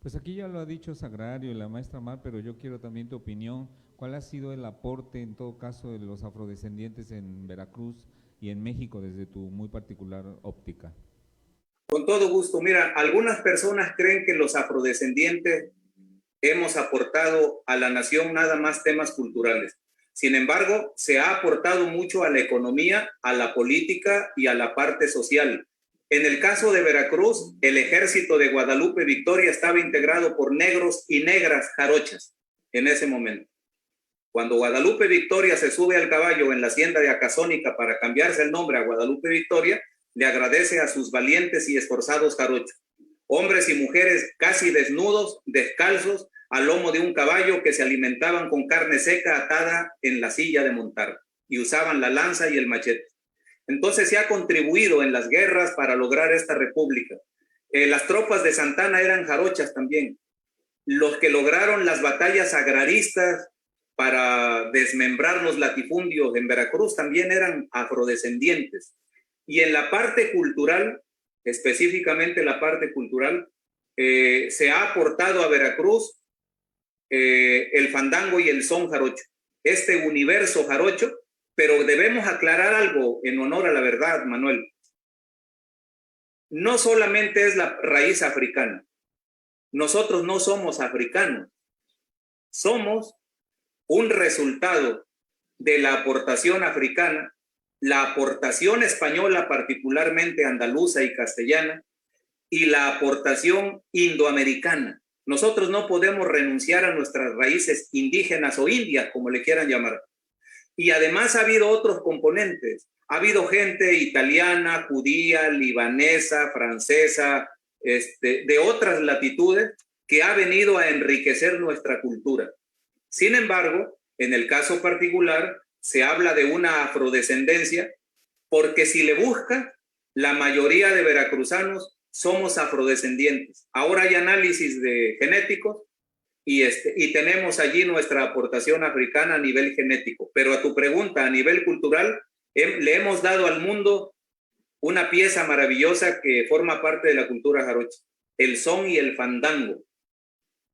Pues aquí ya lo ha dicho Sagrario y la maestra Mar, pero yo quiero también tu opinión. ¿Cuál ha sido el aporte, en todo caso, de los afrodescendientes en Veracruz y en México desde tu muy particular óptica? Con todo gusto. Mira, algunas personas creen que los afrodescendientes hemos aportado a la nación nada más temas culturales. Sin embargo, se ha aportado mucho a la economía, a la política y a la parte social. En el caso de Veracruz, el ejército de Guadalupe Victoria estaba integrado por negros y negras jarochas en ese momento. Cuando Guadalupe Victoria se sube al caballo en la hacienda de Acazónica para cambiarse el nombre a Guadalupe Victoria, le agradece a sus valientes y esforzados jarochos, hombres y mujeres casi desnudos, descalzos, al lomo de un caballo, que se alimentaban con carne seca atada en la silla de montar y usaban la lanza y el machete. Entonces se ha contribuido en las guerras para lograr esta república. Las tropas de Santana eran jarochas también. Los que lograron las batallas agraristas para desmembrar los latifundios en Veracruz también eran afrodescendientes. Y en la parte cultural, específicamente la parte cultural, se ha aportado a Veracruz el fandango y el son jarocho, este universo jarocho, pero debemos aclarar algo en honor a la verdad, Manuel. No solamente es la raíz africana. Nosotros no somos africanos. Somos un resultado de la aportación africana, la aportación española, particularmente andaluza y castellana, y la aportación indoamericana. Nosotros no podemos renunciar a nuestras raíces indígenas o indias, como le quieran llamar. Y además ha habido otros componentes. Ha habido gente italiana, judía, libanesa, francesa, de otras latitudes, que ha venido a enriquecer nuestra cultura. Sin embargo, en el caso particular, se habla de una afrodescendencia, porque si le busca, la mayoría de veracruzanos somos afrodescendientes. Ahora hay análisis de genéticos y tenemos allí nuestra aportación africana a nivel genético. Pero a tu pregunta, a nivel cultural, le hemos dado al mundo una pieza maravillosa que forma parte de la cultura jarocha, el son y el fandango.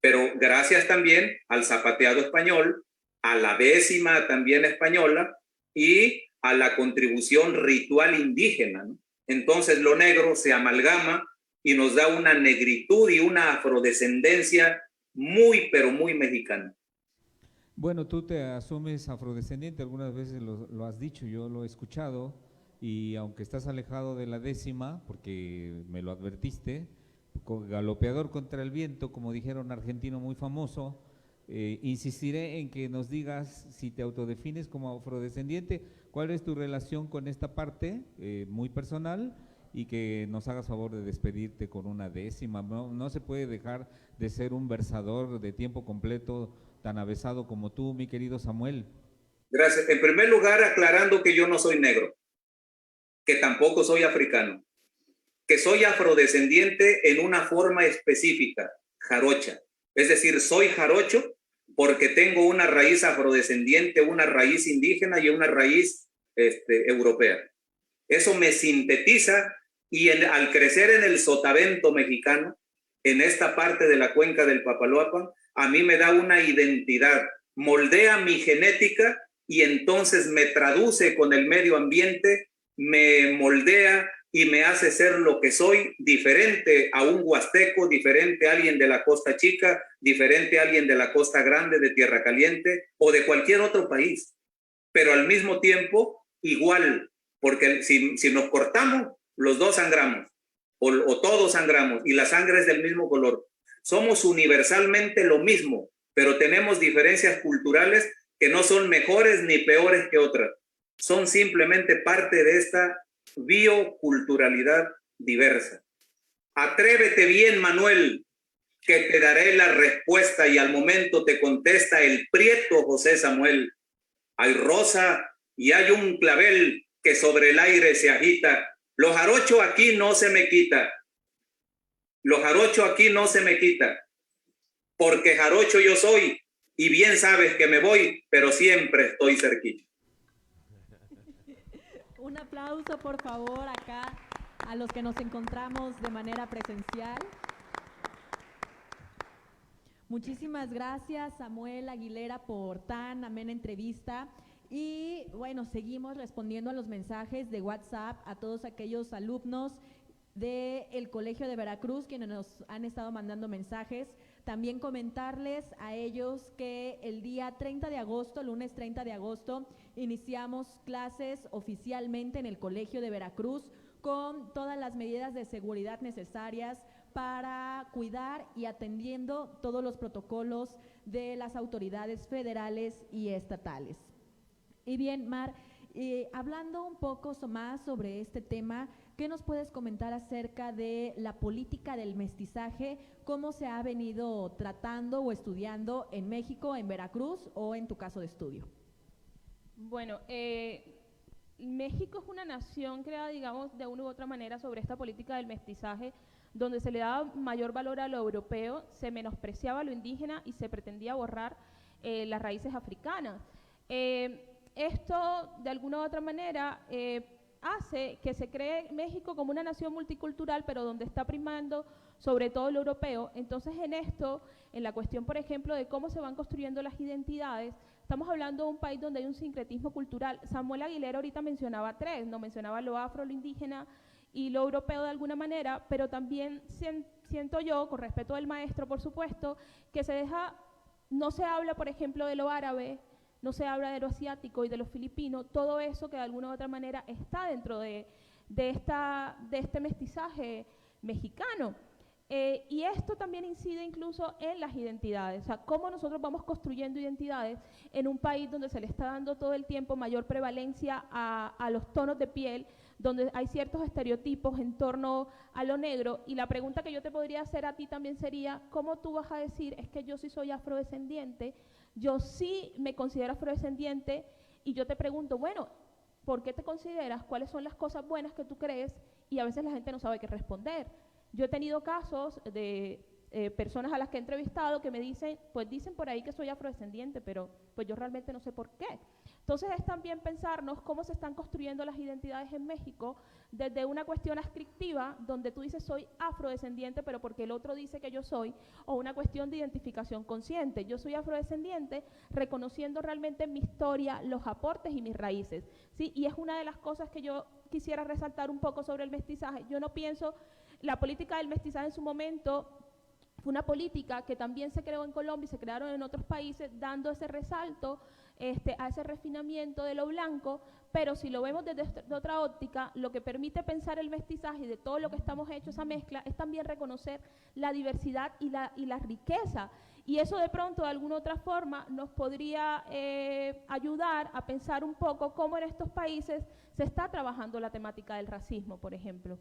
Pero gracias también al zapateado español, a la décima también española y a la contribución ritual indígena, ¿no? Entonces lo negro se amalgama y nos da una negritud y una afrodescendencia muy, pero muy mexicana. Bueno, tú te asumes afrodescendiente, algunas veces lo has dicho, yo lo he escuchado, y aunque estás alejado de la décima, porque me lo advertiste, galopeador contra el viento, como dijeron, argentino muy famoso, insistiré en que nos digas si te autodefines como afrodescendiente, cuál es tu relación con esta parte muy personal, y que nos hagas favor de despedirte con una décima. No se puede dejar de ser un versador de tiempo completo tan avesado como tú, mi querido Samuel. Gracias. En primer lugar, aclarando que yo no soy negro, que tampoco soy africano, que soy afrodescendiente en una forma específica, jarocha. Es decir, soy jarocho porque tengo una raíz afrodescendiente, una raíz indígena y una raíz europea. Eso me sintetiza, y al crecer en el sotavento mexicano, en esta parte de la cuenca del Papaloapan, a mí me da una identidad, moldea mi genética y entonces me traduce con el medio ambiente, me moldea y me hace ser lo que soy, diferente a un huasteco, diferente a alguien de la Costa Chica, diferente a alguien de la Costa Grande, de Tierra Caliente o de cualquier otro país, pero al mismo tiempo igual, porque si nos cortamos, los dos sangramos o todos sangramos y la sangre es del mismo color. Somos universalmente lo mismo, pero tenemos diferencias culturales que no son mejores ni peores que otras. Son simplemente parte de esta bioculturalidad diversa. Atrévete bien, Manuel, que te daré la respuesta, y al momento te contesta el prieto José Samuel. Hay rosa y hay un clavel que sobre el aire se agita. Lo jarocho aquí no se me quita. Lo jarocho aquí no se me quita. Porque jarocho yo soy, y bien sabes que me voy, pero siempre estoy cerquita. Un aplauso, por favor, acá a los que nos encontramos de manera presencial. Muchísimas gracias, Samuel Aguilera, por tan amena entrevista. Y bueno, seguimos respondiendo a los mensajes de WhatsApp a todos aquellos alumnos del Colegio de Veracruz quienes nos han estado mandando mensajes. También comentarles a ellos que el día 30 de agosto, lunes 30 de agosto, iniciamos clases oficialmente en el Colegio de Veracruz con todas las medidas de seguridad necesarias para cuidar y atendiendo todos los protocolos de las autoridades federales y estatales. Y bien, Mar, hablando un poco más sobre este tema, ¿qué nos puedes comentar acerca de la política del mestizaje? ¿Cómo se ha venido tratando o estudiando en México, en Veracruz o en tu caso de estudio? Bueno, México es una nación creada, digamos, de una u otra manera sobre esta política del mestizaje, donde se le daba mayor valor a lo europeo, se menospreciaba lo indígena y se pretendía borrar las raíces africanas. Esto, de alguna u otra manera, hace que se cree México como una nación multicultural, pero donde está primando sobre todo lo europeo. Entonces, en esto, en la cuestión, por ejemplo, de cómo se van construyendo las identidades, estamos hablando de un país donde hay un sincretismo cultural. Samuel Aguilera ahorita mencionaba tres, no mencionaba lo afro, lo indígena y lo europeo de alguna manera, pero también siento yo, con respeto del maestro, por supuesto, que no se habla, por ejemplo, de lo árabe, no se habla de lo asiático y de lo filipino, todo eso que de alguna u otra manera está dentro de este mestizaje mexicano. Y esto también incide incluso en las identidades, o sea, cómo nosotros vamos construyendo identidades en un país donde se le está dando todo el tiempo mayor prevalencia a los tonos de piel, donde hay ciertos estereotipos en torno a lo negro. Y la pregunta que yo te podría hacer a ti también sería, ¿cómo tú vas a decir, es que yo sí soy afrodescendiente, yo sí me considero afrodescendiente, y yo te pregunto, bueno, ¿por qué te consideras? ¿Cuáles son las cosas buenas que tú crees? Y a veces la gente no sabe qué responder. Yo he tenido casos de personas a las que he entrevistado que me dicen, pues dicen por ahí que soy afrodescendiente, pero pues yo realmente no sé por qué. Entonces es también pensarnos cómo se están construyendo las identidades en México desde una cuestión ascriptiva, donde tú dices soy afrodescendiente, pero porque el otro dice que yo soy, o una cuestión de identificación consciente. Yo soy afrodescendiente reconociendo realmente mi historia, los aportes y mis raíces, ¿sí? Y es una de las cosas que yo quisiera resaltar un poco sobre el mestizaje. Yo no pienso, la política del mestizaje en su momento fue una política que también se creó en Colombia y se crearon en otros países, dando ese resalto a ese refinamiento de lo blanco, pero si lo vemos desde otra óptica, lo que permite pensar el mestizaje y de todo lo que estamos hechos, esa mezcla, es también reconocer la diversidad y la riqueza. Y eso de pronto, de alguna otra forma, nos podría ayudar a pensar un poco cómo en estos países se está trabajando la temática del racismo, por ejemplo.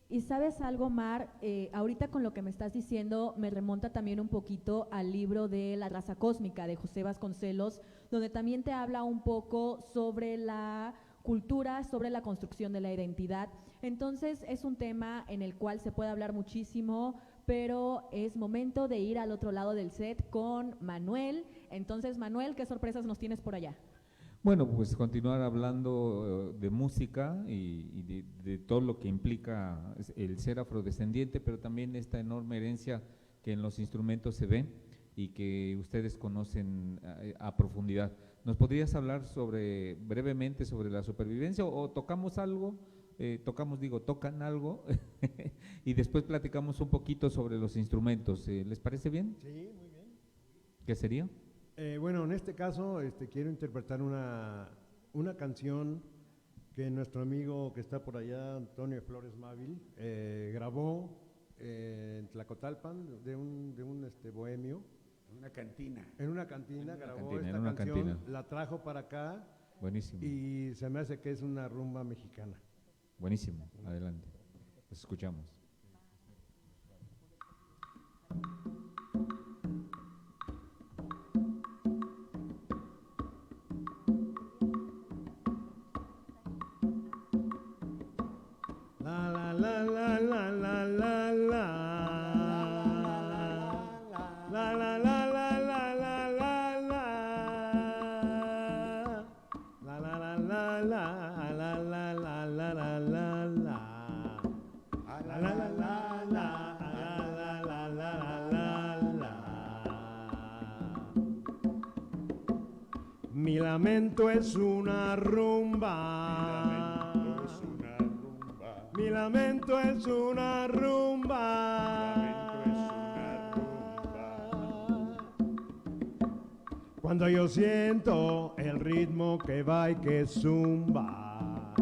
Y sabes algo, Mar, ahorita con lo que me estás diciendo me remonta también un poquito al libro de La raza cósmica de José Vasconcelos, donde también te habla un poco sobre la cultura, sobre la construcción de la identidad. Entonces es un tema en el cual se puede hablar muchísimo, pero es momento de ir al otro lado del set con Manuel. Entonces, Manuel, ¿qué sorpresas nos tienes por allá? Bueno, pues continuar hablando de música y de todo lo que implica el ser afrodescendiente, pero también esta enorme herencia que en los instrumentos se ve y que ustedes conocen a profundidad. ¿Nos podrías hablar brevemente sobre la supervivencia o tocamos algo? Tocan algo y después platicamos un poquito sobre los instrumentos. ¿Les parece bien? Sí, muy bien. ¿Qué sería? Bueno, en este caso quiero interpretar una canción que nuestro amigo que está por allá, Antonio Flores Mávil, grabó en Tlacotalpan de un bohemio. En una cantina. En una cantina grabó cantina, esta en una canción, cantina. la trajo para acá. Buenísimo. Y se me hace que es una rumba mexicana. Buenísimo, adelante. Los escuchamos. La la la la la la la la. La la la la la la la la. La la la la la la la la la la la la. La la la la la la la la la. Mi lamento es una rumba. Mi lamento es una rumba. Cuando yo siento el ritmo que va y que zumba.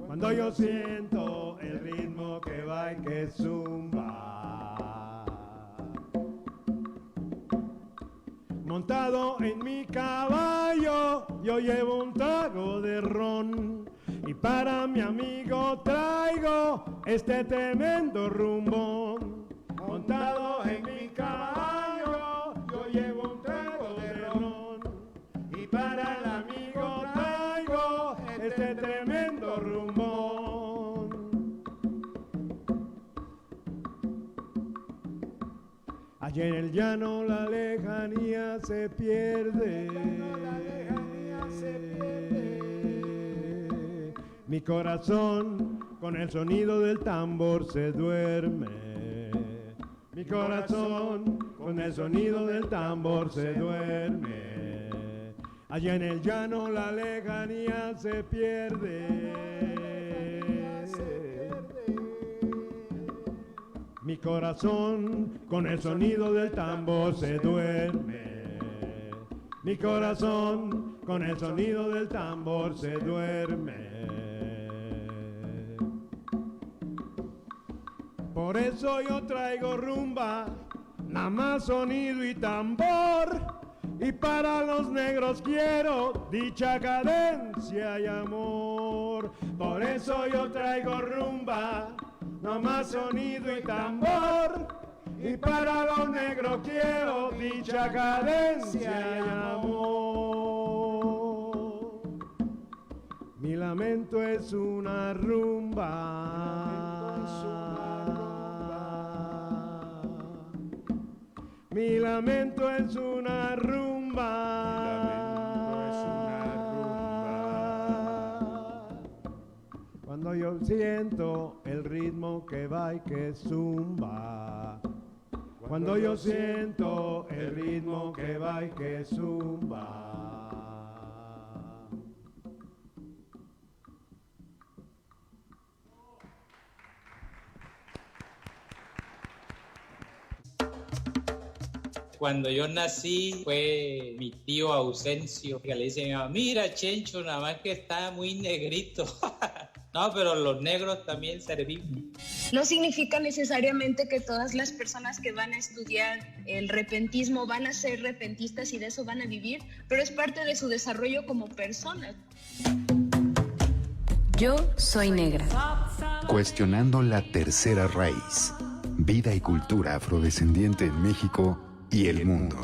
Cuando yo siento el ritmo que va y que zumba. Montado en mi caballo, yo llevo un trago de ron. Y para mi amigo traigo este tremendo rumbón. Montado en mi caballo, yo llevo un trago de ron. Y para el amigo traigo este tremendo rumbón. Allí en el llano la lejanía se pierde. Mi corazón con el sonido del tambor se duerme. Mi corazón con el sonido del tambor se duerme. Allá en el llano la lejanía se pierde. Mi corazón con el sonido del tambor se duerme. Mi corazón con el sonido del tambor se duerme. Por eso yo traigo rumba, nada más sonido y tambor. Y para los negros quiero dicha, cadencia y amor. Por eso yo traigo rumba, nada más sonido y tambor. Y para los negros quiero dicha, cadencia y amor. Mi lamento es una rumba. Mi lamento es una rumba. Cuando yo siento el ritmo que va y que zumba. Cuando yo siento el ritmo que va y que zumba. Cuando yo nací fue mi tío Ausencio que le dice a mi mamá, mira Chencho, nada más que está muy negrito. No, pero los negros también servimos. No significa necesariamente que todas las personas que van a estudiar el repentismo van a ser repentistas y de eso van a vivir, pero es parte de su desarrollo como personas. Yo soy negra. Cuestionando la tercera raíz, vida y cultura afrodescendiente en México y el mundo.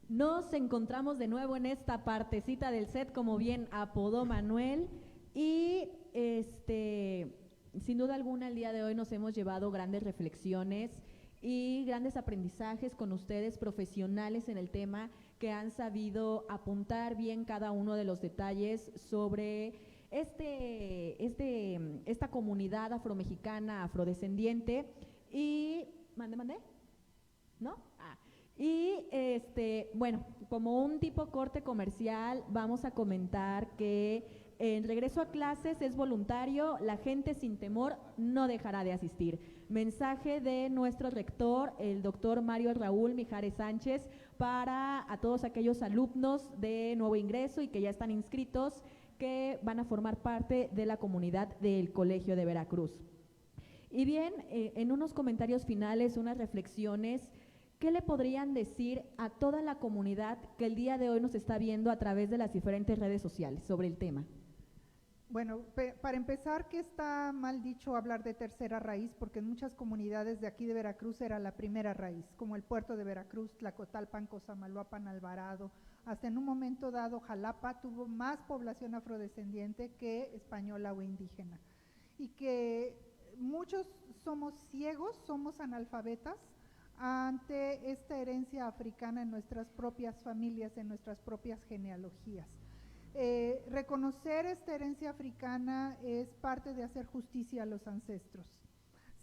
Nos encontramos de nuevo en esta partecita del set, como bien apodó Manuel, y sin duda alguna el día de hoy nos hemos llevado grandes reflexiones y grandes aprendizajes con ustedes, profesionales en el tema, que han sabido apuntar bien cada uno de los detalles sobre esta comunidad afromexicana, afrodescendiente. Y ¿Mande? ¿No? Y bueno, como un tipo corte comercial, vamos a comentar que el regreso a clases es voluntario, la gente sin temor no dejará de asistir. Mensaje de nuestro rector, el doctor Mario Raúl Mijares Sánchez, para a todos aquellos alumnos de nuevo ingreso y que ya están inscritos, que van a formar parte de la comunidad del Colegio de Veracruz. Y bien, en unos comentarios finales, unas reflexiones, ¿qué le podrían decir a toda la comunidad que el día de hoy nos está viendo a través de las diferentes redes sociales sobre el tema? Bueno, para empezar, que está mal dicho hablar de tercera raíz, porque en muchas comunidades de aquí de Veracruz era la primera raíz, como el puerto de Veracruz, Tlacotalpan, Cosamaloapan, Alvarado. Hasta en un momento dado, Jalapa tuvo más población afrodescendiente que española o indígena. Y que muchos somos ciegos, somos analfabetas ante esta herencia africana en nuestras propias familias, en nuestras propias genealogías. Reconocer esta herencia africana es parte de hacer justicia a los ancestros.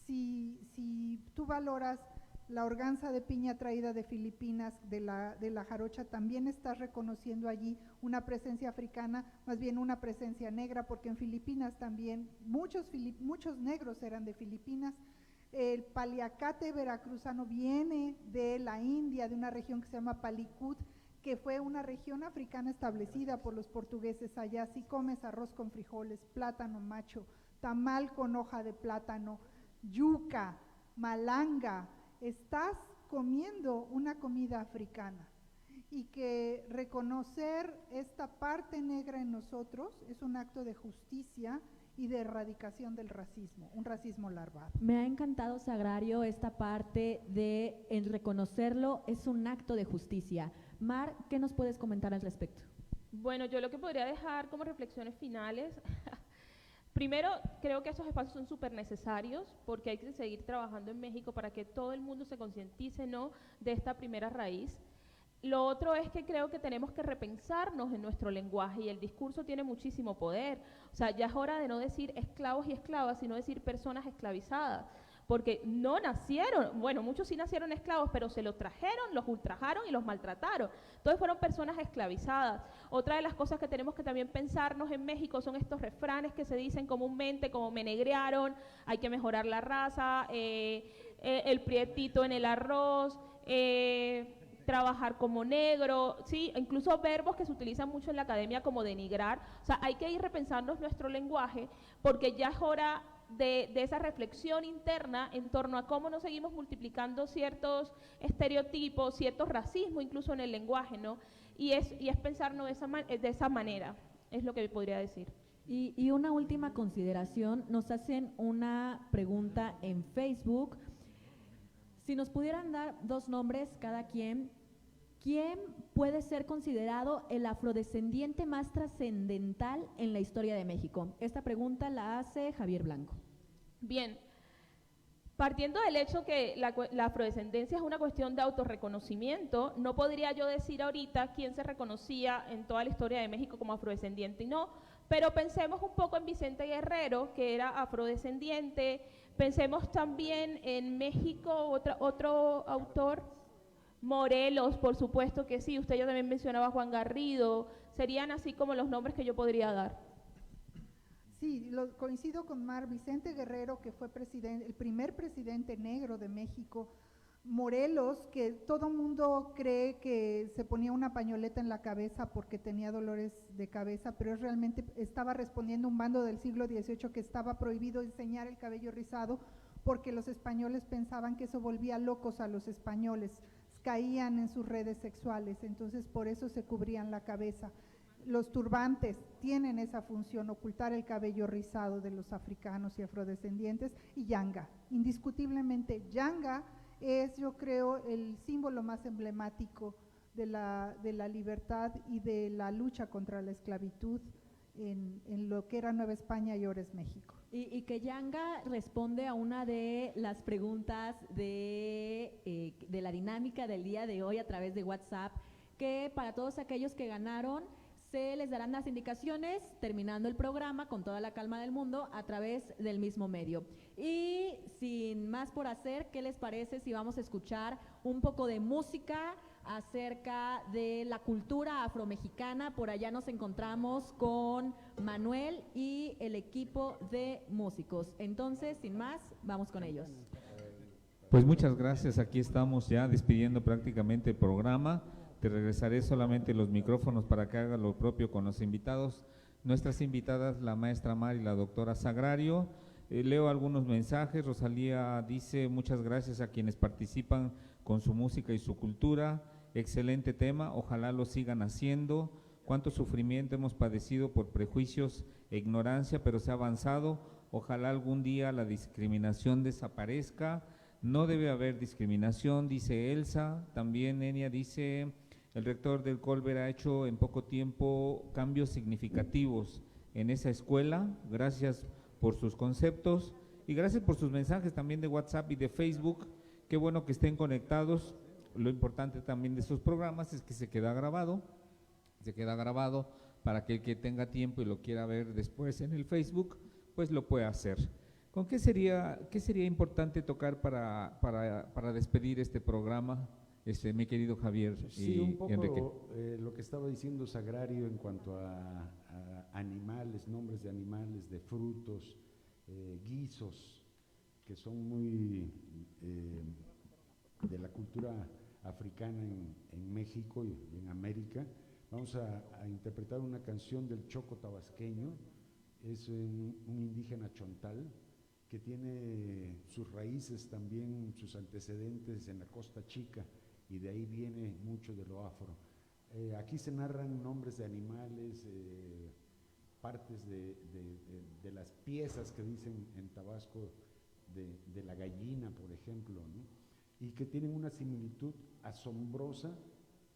Si tú valoras la organza de piña traída de Filipinas, de la jarocha, también estás reconociendo allí una presencia africana, más bien una presencia negra, porque en Filipinas también muchos negros eran de Filipinas. El paliacate veracruzano viene de la India, de una región que se llama Palicut, que fue una región africana establecida por los portugueses allá. Si comes arroz con frijoles, plátano macho, tamal con hoja de plátano, yuca, malanga, estás comiendo una comida africana. Y que reconocer esta parte negra en nosotros es un acto de justicia y de erradicación del racismo, un racismo larvado. Me ha encantado, Sagrario, esta parte de el reconocerlo es un acto de justicia. Mar, ¿qué nos puedes comentar al respecto? Bueno, yo lo que podría dejar como reflexiones finales, primero, creo que estos espacios son súper necesarios porque hay que seguir trabajando en México para que todo el mundo se concientice, ¿no?, de esta primera raíz. Lo otro es que creo que tenemos que repensarnos en nuestro lenguaje y el discurso tiene muchísimo poder. O sea, ya es hora de no decir esclavos y esclavas, sino decir personas esclavizadas, porque no nacieron, bueno, muchos sí nacieron esclavos, pero se los trajeron, los ultrajaron y los maltrataron. Entonces fueron personas esclavizadas. Otra de las cosas que tenemos que también pensarnos en México son estos refranes que se dicen comúnmente, como me negrearon, hay que mejorar la raza, el prietito en el arroz, trabajar como negro, sí, incluso verbos que se utilizan mucho en la academia como denigrar. O sea, hay que ir repensando nuestro lenguaje porque ya es hora de esa reflexión interna en torno a cómo nos seguimos multiplicando ciertos estereotipos, ciertos racismos incluso en el lenguaje, ¿no? Y es pensarnos de esa manera, es lo que podría decir. Y una última consideración, nos hacen una pregunta en Facebook. Si nos pudieran dar 2 nombres cada quien, ¿quién puede ser considerado el afrodescendiente más trascendental en la historia de México? Esta pregunta la hace Javier Blanco. Bien, partiendo del hecho que la afrodescendencia es una cuestión de autorreconocimiento, no podría yo decir ahorita quién se reconocía en toda la historia de México como afrodescendiente y no, pero pensemos un poco en Vicente Guerrero, que era afrodescendiente. Pensemos también en México, otro autor, Morelos, por supuesto que sí, usted ya también mencionaba a Juan Garrido, serían así como los nombres que yo podría dar. Sí, coincido con Mar. Vicente Guerrero, que fue el primer presidente negro de México. Morelos, que todo mundo cree que se ponía una pañoleta en la cabeza porque tenía dolores de cabeza, pero realmente estaba respondiendo a un bando del siglo XVIII que estaba prohibido enseñar el cabello rizado porque los españoles pensaban que eso volvía locos a los españoles, caían en sus redes sexuales, entonces por eso se cubrían la cabeza. Los turbantes tienen esa función, ocultar el cabello rizado de los africanos y afrodescendientes. Y Yanga, indiscutiblemente Yanga es, yo creo, el símbolo más emblemático de la libertad y de la lucha contra la esclavitud en lo que era Nueva España y ahora es México. Y que Yanga responde a una de las preguntas de la dinámica del día de hoy a través de WhatsApp, que para todos aquellos que ganaron se les darán las indicaciones terminando el programa con toda la calma del mundo a través del mismo medio. Y sin más por hacer, ¿qué les parece si vamos a escuchar un poco de música acerca de la cultura afromexicana? Por allá nos encontramos con Manuel y el equipo de músicos. Entonces, sin más, vamos con ellos. Pues muchas gracias, aquí estamos ya despidiendo prácticamente el programa. Te regresaré solamente los micrófonos para que haga lo propio con los invitados. Nuestras invitadas, la maestra Mar y la doctora Sagrario. Leo algunos mensajes. Rosalía dice: muchas gracias a quienes participan con su música y su cultura. Excelente tema, ojalá lo sigan haciendo. Cuánto sufrimiento hemos padecido por prejuicios e ignorancia, pero se ha avanzado. Ojalá algún día la discriminación desaparezca. No debe haber discriminación, dice Elsa. También Enia dice: el rector del Colbert ha hecho en poco tiempo cambios significativos en esa escuela. Gracias por sus conceptos y gracias por sus mensajes también de WhatsApp y de Facebook. Qué bueno que estén conectados. Lo importante también de estos programas es que se queda grabado para que el que tenga tiempo y lo quiera ver después en el Facebook, pues lo pueda hacer. ¿Con qué sería importante tocar para despedir este programa, mi querido Javier? Sí, un poco Enrique. Lo que estaba diciendo Sagrario en cuanto a animales, nombres de animales, de frutos, guisos, que son muy de la cultura africana en México y en América. Vamos a interpretar una canción del Choco tabasqueño, es un indígena chontal que tiene sus raíces también, sus antecedentes en la Costa Chica, y de ahí viene mucho de lo afro. Aquí se narran nombres de animales, partes de las piezas que dicen en Tabasco de la gallina, por ejemplo, ¿no? Y que tienen una similitud asombrosa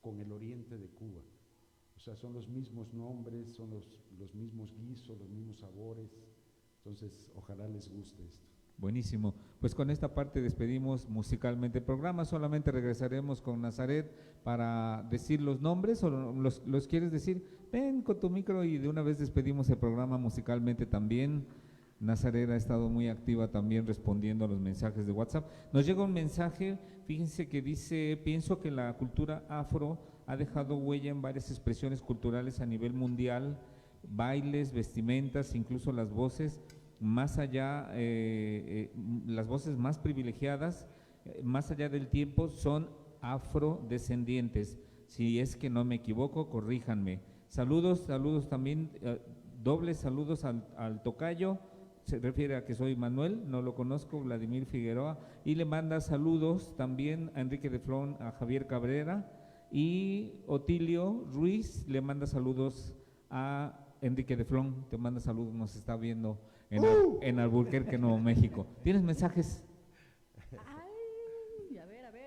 con el oriente de Cuba. O sea, son los mismos nombres, son los mismos guisos, los mismos sabores. Entonces, ojalá les guste esto. Buenísimo. Pues con esta parte despedimos musicalmente el programa. Solamente regresaremos con Nazaret para decir los nombres, o los quieres decir. Ven con tu micro y de una vez despedimos el programa musicalmente también. Nazaret ha estado muy activa también respondiendo a los mensajes de WhatsApp. Nos llega un mensaje, fíjense, que dice: pienso que la cultura afro ha dejado huella en varias expresiones culturales a nivel mundial, bailes, vestimentas, incluso las voces más allá, las voces más privilegiadas, más allá del tiempo, son afrodescendientes. Si es que no me equivoco, corríjanme. Saludos también, dobles saludos al tocayo. Se refiere a que soy Manuel, no lo conozco, Vladimir Figueroa, y le manda saludos también a Enrique de Flon, a Javier Cabrera, y Otilio Ruiz le manda saludos a Enrique de Flon, te manda saludos, nos está viendo en Albuquerque, Nuevo México. ¿Tienes mensajes? Ay,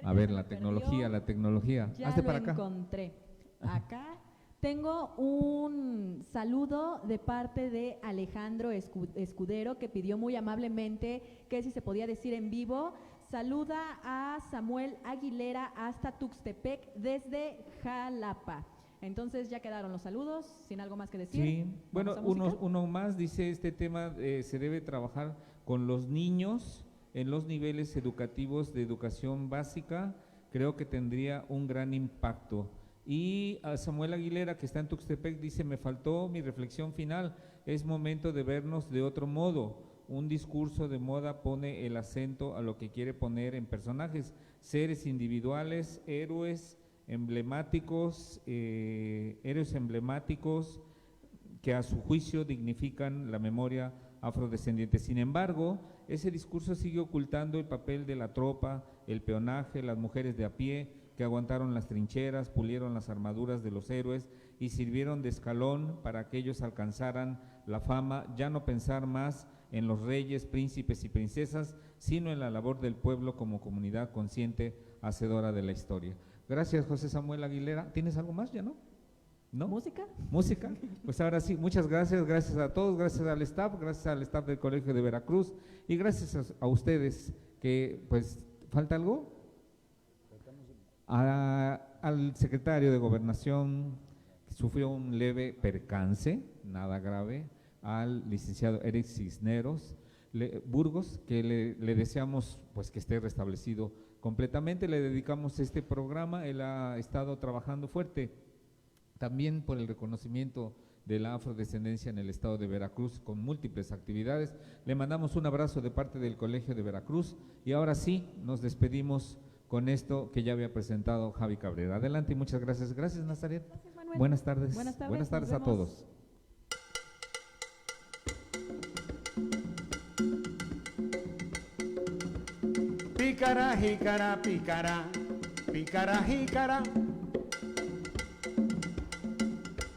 a ver, la tecnología. Ya hazte lo para acá. Encontré. Acá tengo un saludo de parte de Alejandro Escudero, que pidió muy amablemente que si se podía decir en vivo. Saluda a Samuel Aguilera hasta Tuxtepec desde Jalapa. Entonces ya quedaron los saludos, sin algo más que decir. Sí, bueno, uno más dice: este tema se debe trabajar con los niños en los niveles educativos de educación básica, creo que tendría un gran impacto. Y a Samuel Aguilera, que está en Tuxtepec, dice: me faltó mi reflexión final, es momento de vernos de otro modo. Un discurso de moda pone el acento a lo que quiere poner en personajes, seres individuales, héroes emblemáticos que a su juicio dignifican la memoria afrodescendiente. Sin embargo, ese discurso sigue ocultando el papel de la tropa, el peonaje, las mujeres de a pie que aguantaron las trincheras, pulieron las armaduras de los héroes y sirvieron de escalón para que ellos alcanzaran la fama, ya no pensar más en los reyes, príncipes y princesas, sino en la labor del pueblo como comunidad consciente, hacedora de la historia. Gracias, José Samuel Aguilera. ¿Tienes algo más ya, no? ¿No? ¿Música? ¿Música? Pues ahora sí, muchas gracias a todos, gracias al staff del Colegio de Veracruz y gracias a ustedes que, pues, ¿falta algo? Al secretario de Gobernación, que sufrió un leve percance, nada grave, al licenciado Eric Cisneros Burgos, que le deseamos pues que esté restablecido completamente. Le dedicamos este programa, él ha estado trabajando fuerte también por el reconocimiento de la afrodescendencia en el estado de Veracruz con múltiples actividades. Le mandamos un abrazo de parte del Colegio de Veracruz y ahora sí nos despedimos con esto que ya había presentado Javi Cabrera. Adelante y muchas gracias. Gracias, Nazaret. Gracias, Manuel. Buenas tardes. Buenas tardes a todos. Pícara, jícara, pícara, pícara, jícara.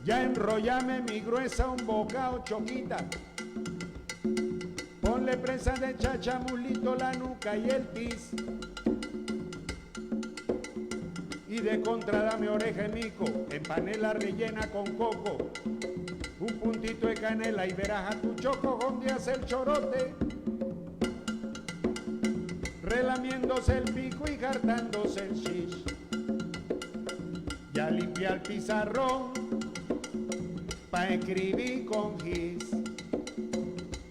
Ya enrollame mi gruesa un bocao choquita. Ponle presa de chachamulito la nuca y el pis. Y de contra dame oreja de mico, en panela rellena con coco. Un puntito de canela y verás a tu choco donde hace el chorote. Relamiéndose el pico y jartándose el shish. Ya limpia el pizarrón pa' escribir con gis.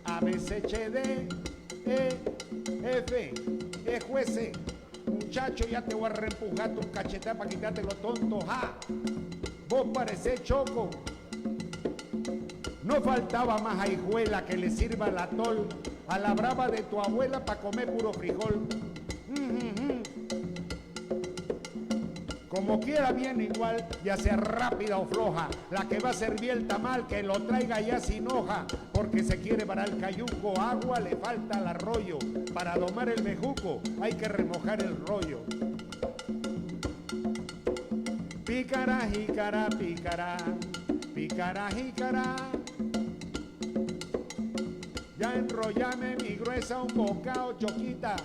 A, B, C, H, D, E, F, E, juece. Muchacho, ya te voy a reempujar tu cachetada pa' quitarte los tontos. ¡Ja! Vos parecés choco. No faltaba más hijuela que le sirva la tol a la brava de tu abuela pa' comer puro frijol. Como quiera bien igual, ya sea rápida o floja, la que va a servir el tamal que lo traiga ya sin hoja, porque se quiere para el cayuco, agua le falta al arroyo, para domar el bejuco hay que remojar el rollo. Pícara, jícara, pícara, pícara, jícara, ya enrollame mi gruesa un bocao choquita.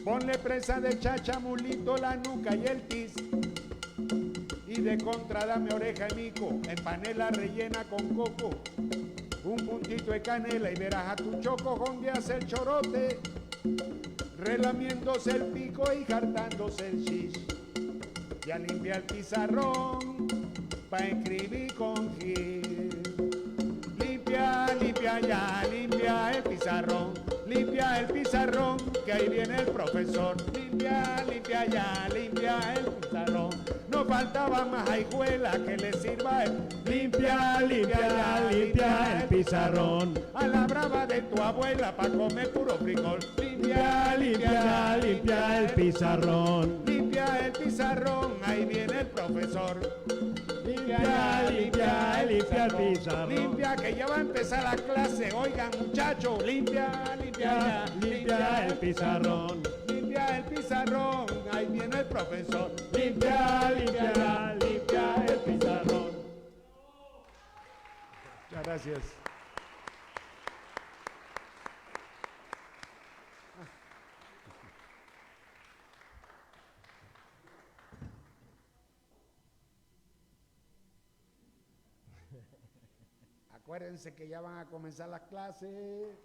Ponle presa de chachamulito, la nuca y el tis. Y de contra dame oreja y mico, en panela rellena con coco. Un puntito de canela y verás a tu choco jondeas el chorote. Relamiéndose el pico y jartándose el shish. Ya limpia el pizarrón pa' escribir con gil. Limpia, limpia ya, limpia el pizarrón. Limpia el pizarrón, que ahí viene el profesor. Limpia, limpia ya, limpia el pizarrón. No faltaba más hijuela que le sirva el... Limpia, limpia ya, limpia el pizarrón. A la brava de tu abuela pa' comer puro frijol. Limpia, limpia ya, limpia el pizarrón. Limpia el pizarrón, ahí viene el profesor. Limpia, limpia, limpia el pizarrón. Limpia, que ya va a empezar la clase. Oigan, muchachos, limpia, limpia, limpia el pizarrón. Limpia el pizarrón, ahí viene el profesor. Limpia, limpia, limpia el pizarrón. Muchas gracias. Acuérdense que ya van a comenzar las clases.